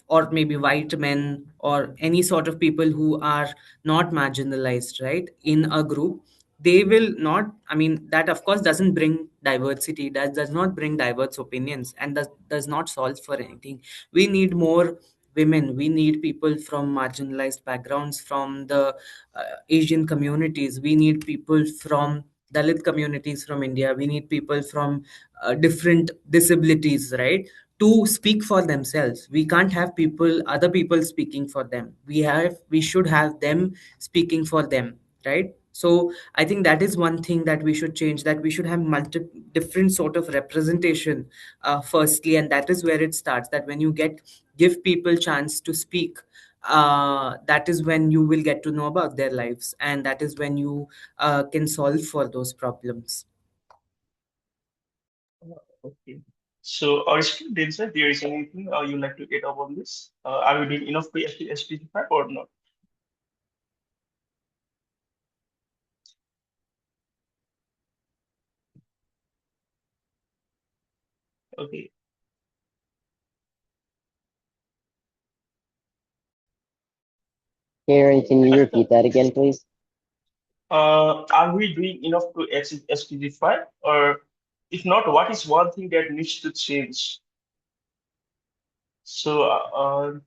Or maybe white men or any sort of people who are not marginalized, right, in a group, they will not, I mean, that of course doesn't bring diversity, that does not bring diverse opinions, and does not solve for anything. We need more women, we need people from marginalized backgrounds, from the Asian communities, we need people from Dalit communities from India, we need people from different disabilities, right, to speak for themselves. We can't have other people speaking for them. We should have them speaking for them, right? So I think that is one thing that we should change, that we should have different sort of representation, firstly, and that is where it starts, that when you give people chance to speak, that is when you will get to know about their lives, and that is when you can solve for those problems. Okay. So, Arishka, Denzel, there is anything you'd like to add up on this? Are we doing enough to achieve SDG 5 or not? Okay. Karen, can you repeat that again, please? Are we doing enough to achieve SDG 5? Or if not, what is one thing that needs to change? So,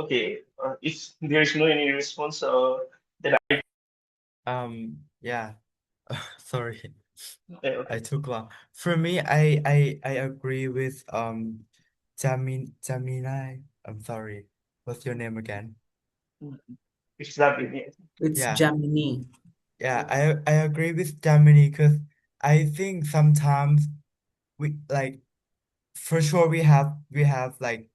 okay, if there is no any response, then Yeah. Sorry. okay. I took long. For me, I agree with Jaminai. I'm sorry. What's your name again? Mhm. It's that way. It's Yeah. Gemini. Yeah, I agree with Germany because I think sometimes we like for sure we have like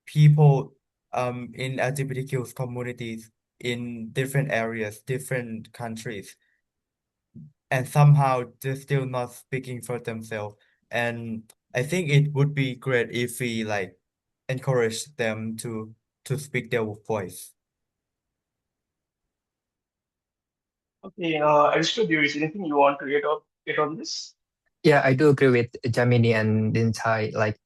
people in LGBTQ communities in different areas, different countries, and somehow they're still not speaking for themselves. And I think it would be great if we like encourage them to speak their voice. Okay, Aristo, there is anything you want to get on this? Yeah, I do agree with Jamini and Dintai. Like,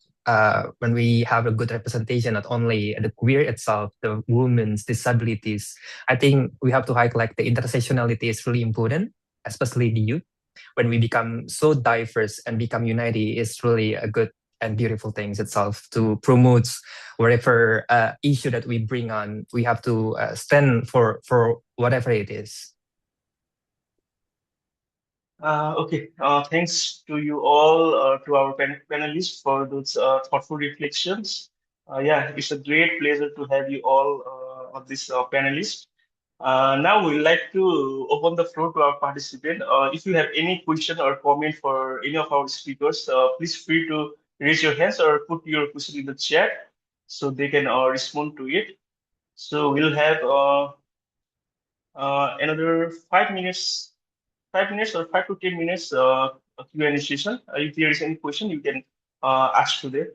when we have a good representation, not only the queer itself, the women's disabilities, I think we have to highlight the intersectionality is really important, especially the youth. When we become so diverse and become united, is really a good and beautiful things itself to promote whatever issue that we bring on. We have to stand for whatever it is. Okay, thanks to you all, to our panelists for those thoughtful reflections. Yeah, it's a great pleasure to have you all on this panelist. Now we'd like to open the floor to our participant. If you have any question or comment for any of our speakers, please free to raise your hands or put your question in the chat so they can respond to it. So we'll have another 5 minutes 5 minutes or 5 to 10 minutes Q&A session. If there is any question, you can ask today.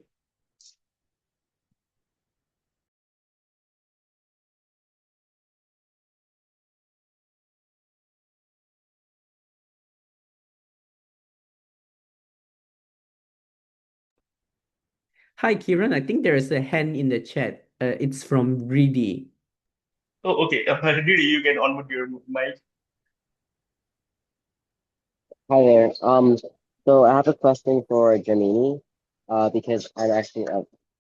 Hi, Kiran. I think there is a hand in the chat. It's from Reedy. Oh, okay. Didi, you can unmute your mic. Hi there. So I have a question for Jamini, because I'm actually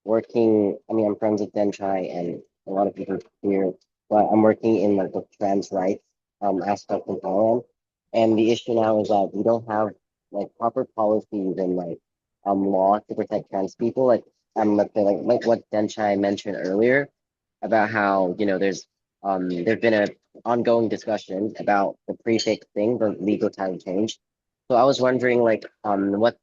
working. I mean, I'm friends with Denchai and a lot of people here, but I'm working in like the trans rights aspect in Thailand, and the issue now is that we don't have like proper policies and like law to protect trans people. Like let's say like what Denchai mentioned earlier about how there's been a ongoing discussion about the prefix thing, the legal title change. So I was wondering, like, what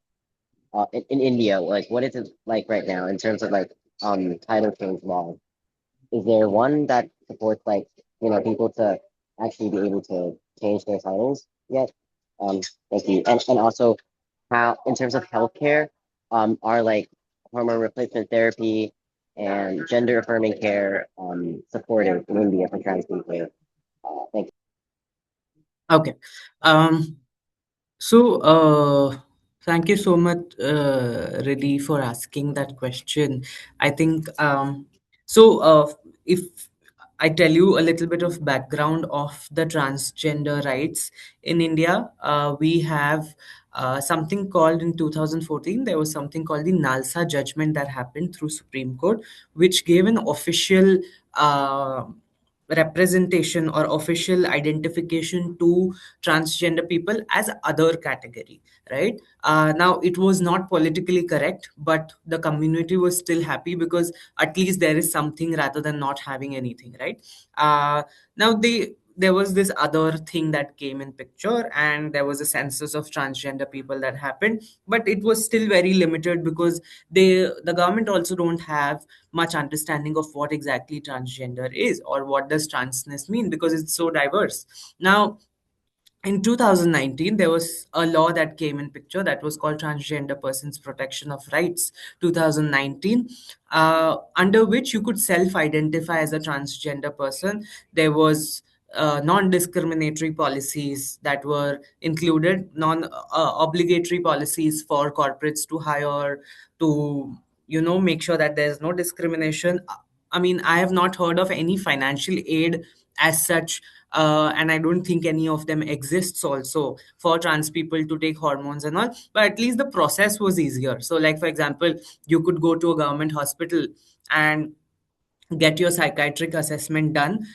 in India, like, what is it like right now in terms of like title change laws? Is there one that supports like people to actually be able to change their titles yet? Um, thank you. And also, how in terms of healthcare, are like hormone replacement therapy and gender affirming care supported in India for trans people? Thank you. Okay. Um, So, thank you so much, Reddy, for asking that question. I think if I tell you a little bit of background of the transgender rights in India, we have something called in 2014, there was something called the Nalsa judgment that happened through Supreme Court, which gave an official uh, representation or official identification to transgender people as other category, right? Now it was not politically correct, but the community was still happy because at least there is something rather than not having anything, right? Now there was this other thing that came in picture, and there was a census of transgender people that happened, but it was still very limited because the government also don't have much understanding of what exactly transgender is or what does transness mean, because it's so diverse. Now in 2019 there was a law that came in picture that was called Transgender Persons Protection of Rights 2019, under which you could self-identify as a transgender person. There was non-discriminatory policies that were included, non-obligatory policies for corporates to hire, to make sure that there's no discrimination. I mean, I have not heard of any financial aid as such, and I don't think any of them exists also for trans people to take hormones and all. But at least the process was easier. So, like for example, you could go to a government hospital and get your psychiatric assessment done,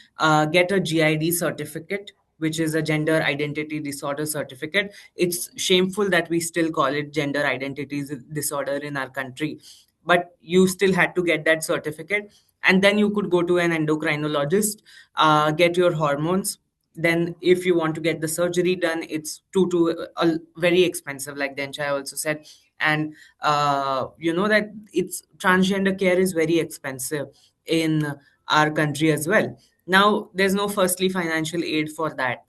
get a GID certificate, which is a gender identity disorder certificate. It's shameful that we still call it gender identity disorder in our country, but you still had to get that certificate. And then you could go to an endocrinologist, get your hormones. Then, if you want to get the surgery done, it's very expensive, like Denchai also said. And you know that it's transgender care is very expensive in our country as well. Now, there's no firstly financial aid for that,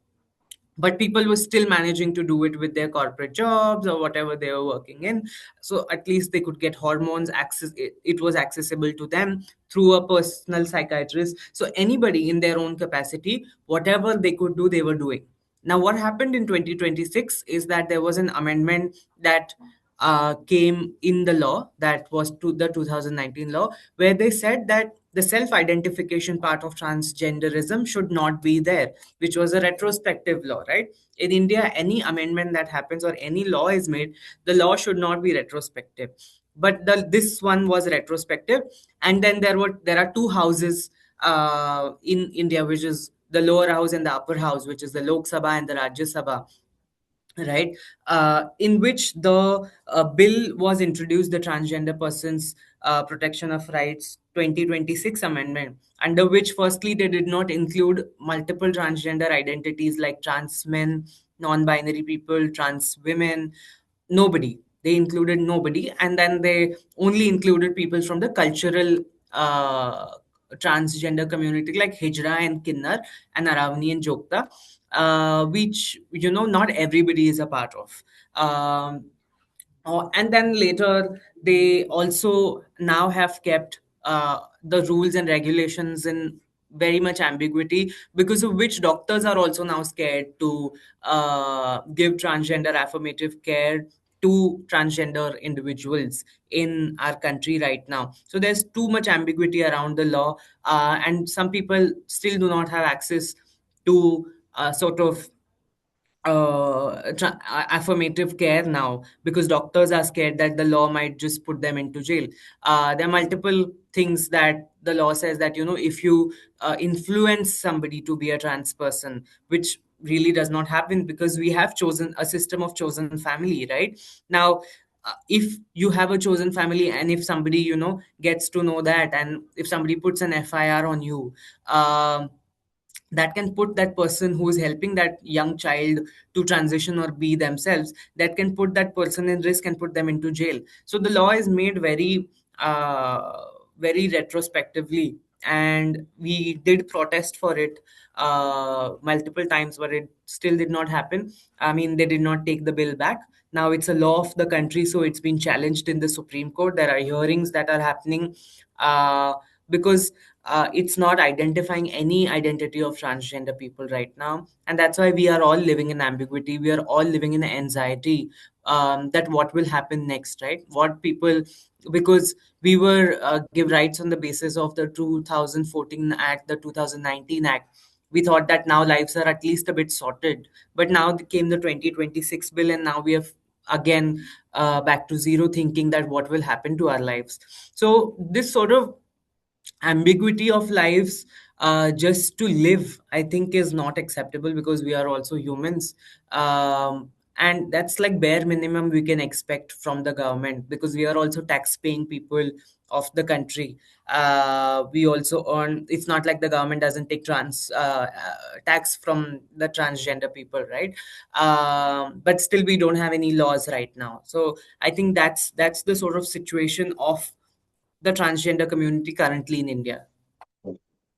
but people were still managing to do it with their corporate jobs or whatever they were working in. So at least they could get hormones access. It was accessible to them through a personal psychiatrist. So anybody in their own capacity, whatever they could do, they were doing. Now what happened in 2026 is that there was an amendment that came in the law, that was to the 2019 law, where they said that the self identification part of transgenderism should not be there, which was a retrospective law, right? In India, any amendment that happens or any law is made, the law should not be retrospective. But this one was retrospective. And then there are two houses in India, which is the lower house and the upper house, which is the Lok Sabha and the Rajya Sabha, right? In which the bill was introduced, the Transgender Persons Protection of Rights 2026 amendment, under which firstly they did not include multiple transgender identities like trans men, non-binary people, trans women, nobody. They included nobody, and then they only included people from the cultural uh, transgender community like Hijra and Kinnar and Aravani and Jokta, which not everybody is a part of. And then later they also now have kept the rules and regulations in very much ambiguity, because of which doctors are also now scared to give transgender affirmative care to transgender individuals in our country right now. So there's too much ambiguity around the law, and some people still do not have access to sort of affirmative care now, because doctors are scared that the law might just put them into jail. There are multiple things that the law says that, if you influence somebody to be a trans person, which really does not happen, because we have chosen a system of chosen family right now. If you have a chosen family, and if somebody gets to know that, and if somebody puts an FIR on you, that can put that person who is helping that young child to transition or be themselves, that can put that person in risk and put them into jail. So the law is made very retrospectively, and we did protest for it multiple times, but it still did not happen. I mean, they did not take the bill back. Now it's a law of the country, so it's been challenged in the Supreme Court. There are hearings that are happening, because it's not identifying any identity of transgender people right now, and that's why we are all living in ambiguity. We are all living in anxiety, that what will happen next, right? What people, because we were give rights on the basis of the 2014 Act, the 2019 Act. We thought that now lives are at least a bit sorted, but now came the 2026 bill, and now we have again back to zero, thinking that what will happen to our lives. So this sort of ambiguity of lives, just to live, I think is not acceptable, because we are also humans. And that's like bare minimum we can expect from the government, because we are also tax paying people of the country. We also earn, it's not like the government doesn't take tax from the transgender people, right? But still we don't have any laws right now. So I think that's the sort of situation of the transgender community currently in India.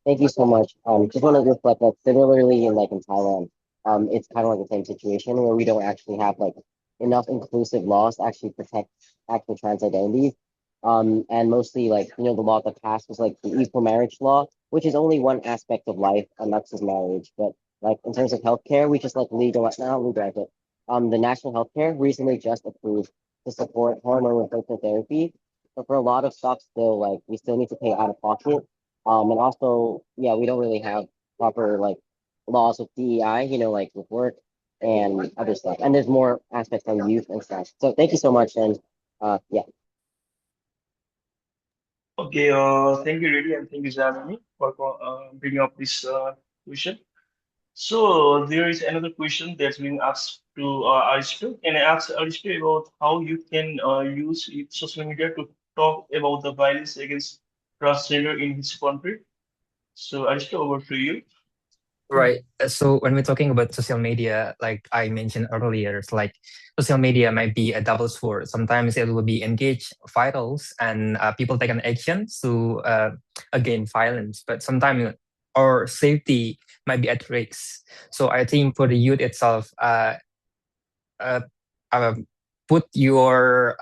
Thank you so much. Just want to reflect that similarly in Thailand, it's kind of like the same situation where we don't actually have like enough inclusive laws to actually protect actual trans identities. And mostly like the law that passed was like the equal marriage law, which is only one aspect of life, and that's just marriage. But like in terms of healthcare, we just like legalize it. The national healthcare recently just approved to support hormone replacement therapy, but for a lot of stuff, still like we still need to pay out of pocket. And also, yeah, we don't really have proper like laws with DEI, like with work and other stuff. And there's more aspects on youth and stuff. So thank you so much. And yeah. Okay, thank you, really, and thank you, Jamie, for bringing up this question. So there is another question that's being asked to Aristo. Can I ask Aristo about how you can use social media to talk about the violence against transgender in his country? So Aristo, over to you. Right. So when we're talking about social media, like I mentioned earlier, it's like social media might be a double sword. Sometimes it will be engage vitals and people take an action to again violence, but sometimes our safety might be at risk. So I think for the youth itself, uh, uh, put your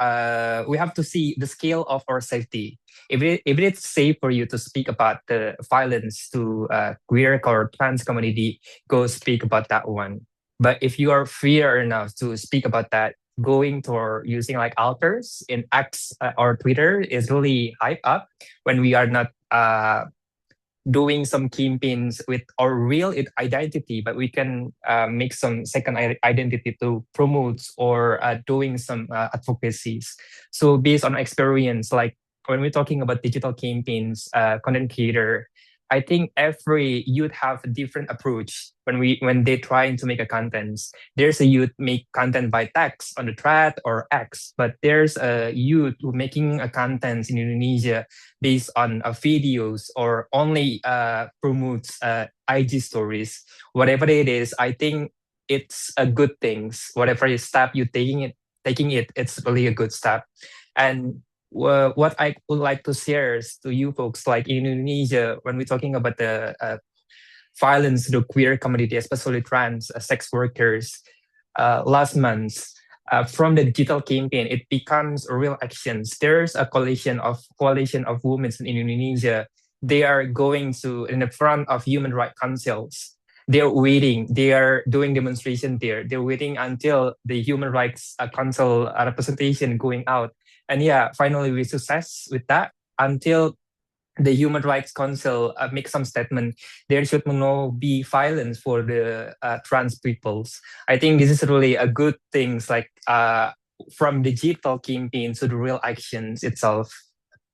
we have to see the scale of our safety. If it's safe for you to speak about the violence to queer or trans community, go speak about that one. But if you are fear enough to speak about that, going to or using like alters in X or Twitter is really hype up when we are not doing some campaigns with our real identity, but we can make some second identity to promote or doing some advocacies. So based on experience, like when we're talking about digital campaigns, content creator, I think every youth have a different approach when they trying to make a content. There's a youth make content by text on the thread or X, but there's a youth who making a content in Indonesia based on videos or only promotes IG stories. Whatever it is, I think it's a good thing. Whatever step you taking it, it's really a good step. And what I would like to share is to you folks, like in Indonesia, when we're talking about the violence to the queer community, especially trans sex workers, last month, from the digital campaign, it becomes real actions. There's a coalition of women in Indonesia. They are going to in the front of human rights councils. they're waiting. They are doing demonstration there. They're waiting until the Human Rights Council representation going out. And yeah, finally we success with that until the Human Rights Council make some statement. There should no be violence for the trans peoples. I think this is really a good things like from digital campaign to the real actions itself.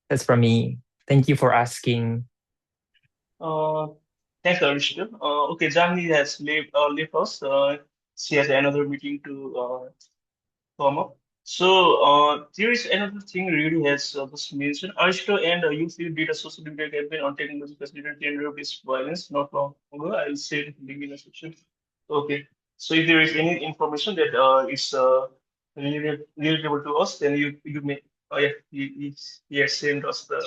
That's from me. Thank you for asking. Uh, Thanks, Arishita. Okay, Jamni has left us. She has another meeting to come up. So there is another thing really has just mentioned. Arishita and you did a social media campaign on technology facilitating gender-based violence not long ago. I'll say it in the beginning section. Okay. So if there is any information that is relatable to us, then you may. Oh yeah, he has sent us the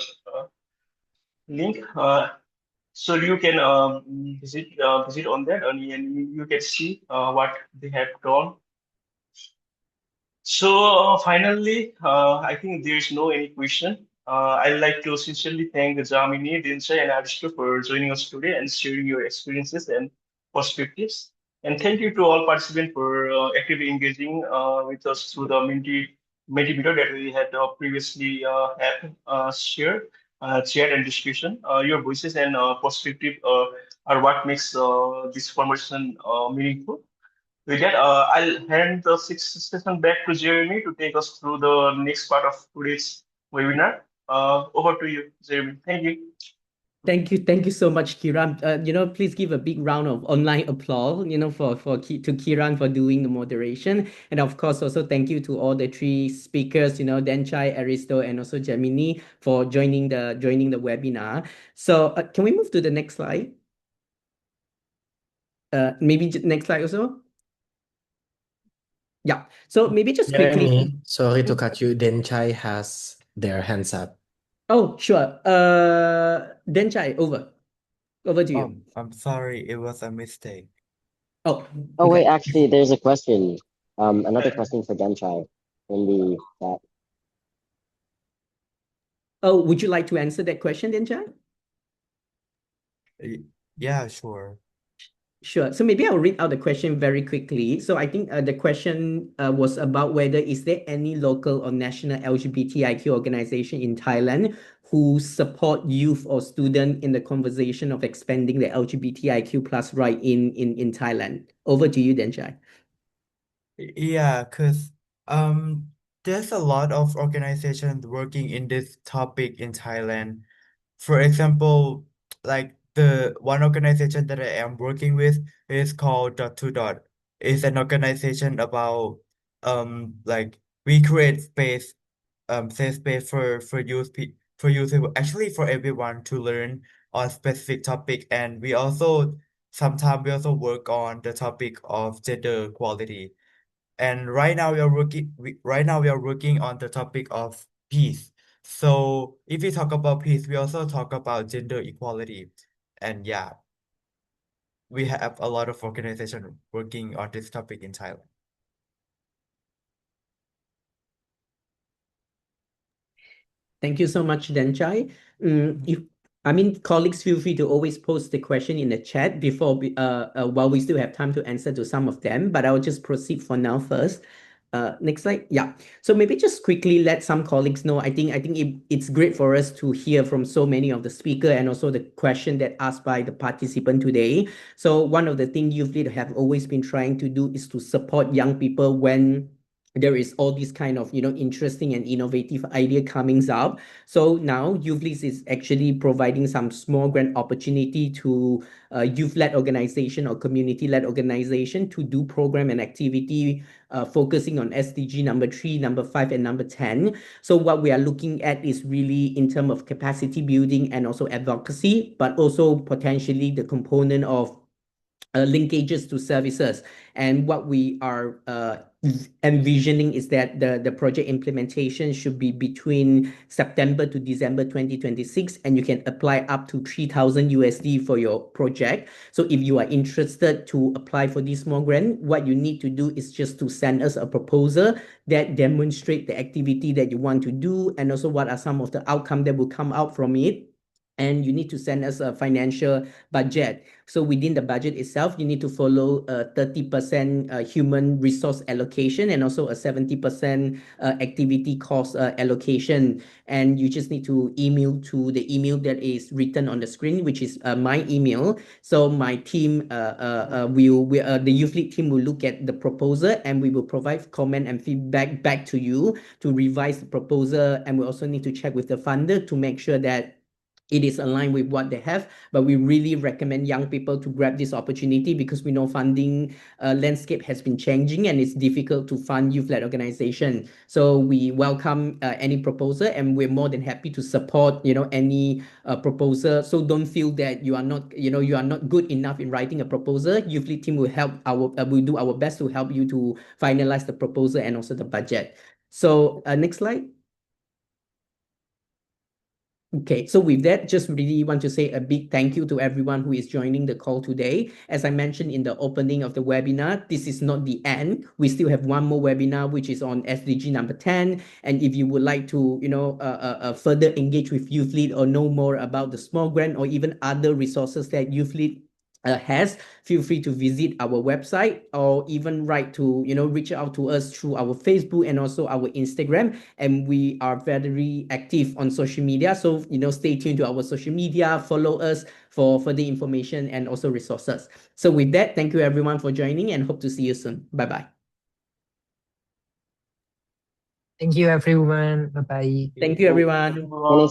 link. So you can visit on that, and you can see what they have done. So finally, I think there is no any question. I'd like to sincerely thank Jamini, Dinsha, and Arishto for joining us today and sharing your experiences and perspectives. And thank you to all participants for actively engaging with us through the Mentimeter that we had previously shared and discussion. Your voices and perspective are what makes this conversation meaningful. With that, I'll hand the sixth session back to Jeremy to take us through the next part of today's webinar. Over to you, Jeremy. Thank you. Thank you so much, Kiran. Please give a big round of online applause, to Kiran for doing the moderation, and of course, also thank you to all the three speakers, Denchai, Aristo, and also Gemini for joining the webinar. So, can we move to the next slide? Maybe next slide also. Yeah. So maybe just quickly. Jeremy, sorry to cut you. Denchai has their hands up. Oh, sure. Denchai, over to you. I'm sorry, it was a mistake. Oh, Oh wait, okay. actually, there's a question. Another question for Denchai in the chat. Oh, would you like to answer that question, Denchai? Yeah, sure. Sure. So maybe I'll read out the question very quickly. So I think the question was about whether is there any local or national LGBTIQ organization in Thailand who support youth or student in the conversation of expanding the LGBTIQ plus right in Thailand. Over to you, Denchai. Yeah, because there's a lot of organizations working in this topic in Thailand. For example, like the one organization that I am working with is called Dot to Dot. It's an organization about like we create space safe space for youth actually for everyone to learn on specific topic, and we also sometimes we also work on the topic of gender equality. And right now we are working on the topic of peace. So if we talk about peace, we also talk about gender equality. And yeah, we have a lot of organization working on this topic in Thailand. Thank you so much, Denchai. Colleagues, feel free to always post the question in the chat while we still have time to answer to some of them, but I'll just proceed for now first. Next slide. Yeah. So maybe just quickly let some colleagues know. I think it's great for us to hear from so many of the speaker and also the question that asked by the participant today. So one of the things Youth Lead have always been trying to do is to support young people when there is all these kind of interesting and innovative idea comings up. So now YouthLeads is actually providing some small grant opportunity to youth-led organization or community-led organization to do program and activity focusing on SDG number 3, number 5, and number 10. So what we are looking at is really in terms of capacity building and also advocacy, but also potentially the component of linkages to services. And what we are envisioning is that the project implementation should be between September to December 2026, and you can apply up to 3,000 USD for your project. So if you are interested to apply for this small grant, what you need to do is just to send us a proposal that demonstrate the activity that you want to do and also what are some of the outcome that will come out from it. and you need to send us a financial budget. So within the budget itself, you need to follow a 30% human resource allocation and also a 70% activity cost allocation. And you just need to email to the email that is written on the screen, which is my email. So my team the youth lead team will look at the proposal, and we will provide comment and feedback back to you to revise the proposal. And we also need to check with the funder to make sure that it is aligned with what they have. But we really recommend young people to grab this opportunity, because we know funding landscape has been changing and it's difficult to fund youth-led organization. So we welcome any proposal, and we're more than happy to support any proposal. So don't feel that you are not good enough in writing a proposal. Youth lead team will will do our best to help you to finalize the proposal and also the budget. So next slide. Okay, so with that, just really want to say a big thank you to everyone who is joining the call today. As I mentioned in the opening of the webinar, this is not the end. We still have one more webinar, which is on SDG number 10. And if you would like to, further engage with Youth Lead or know more about the small grant or even other resources that Youth Lead has, feel free to visit our website, or even reach out to us through our Facebook and also our Instagram. And we are very active on social media, so stay tuned to our social media, follow us for further information and also resources. So with that, thank you everyone for joining, and hope to see you soon. Bye bye. Thank you, everyone. Bye bye. Thank you everyone. Can I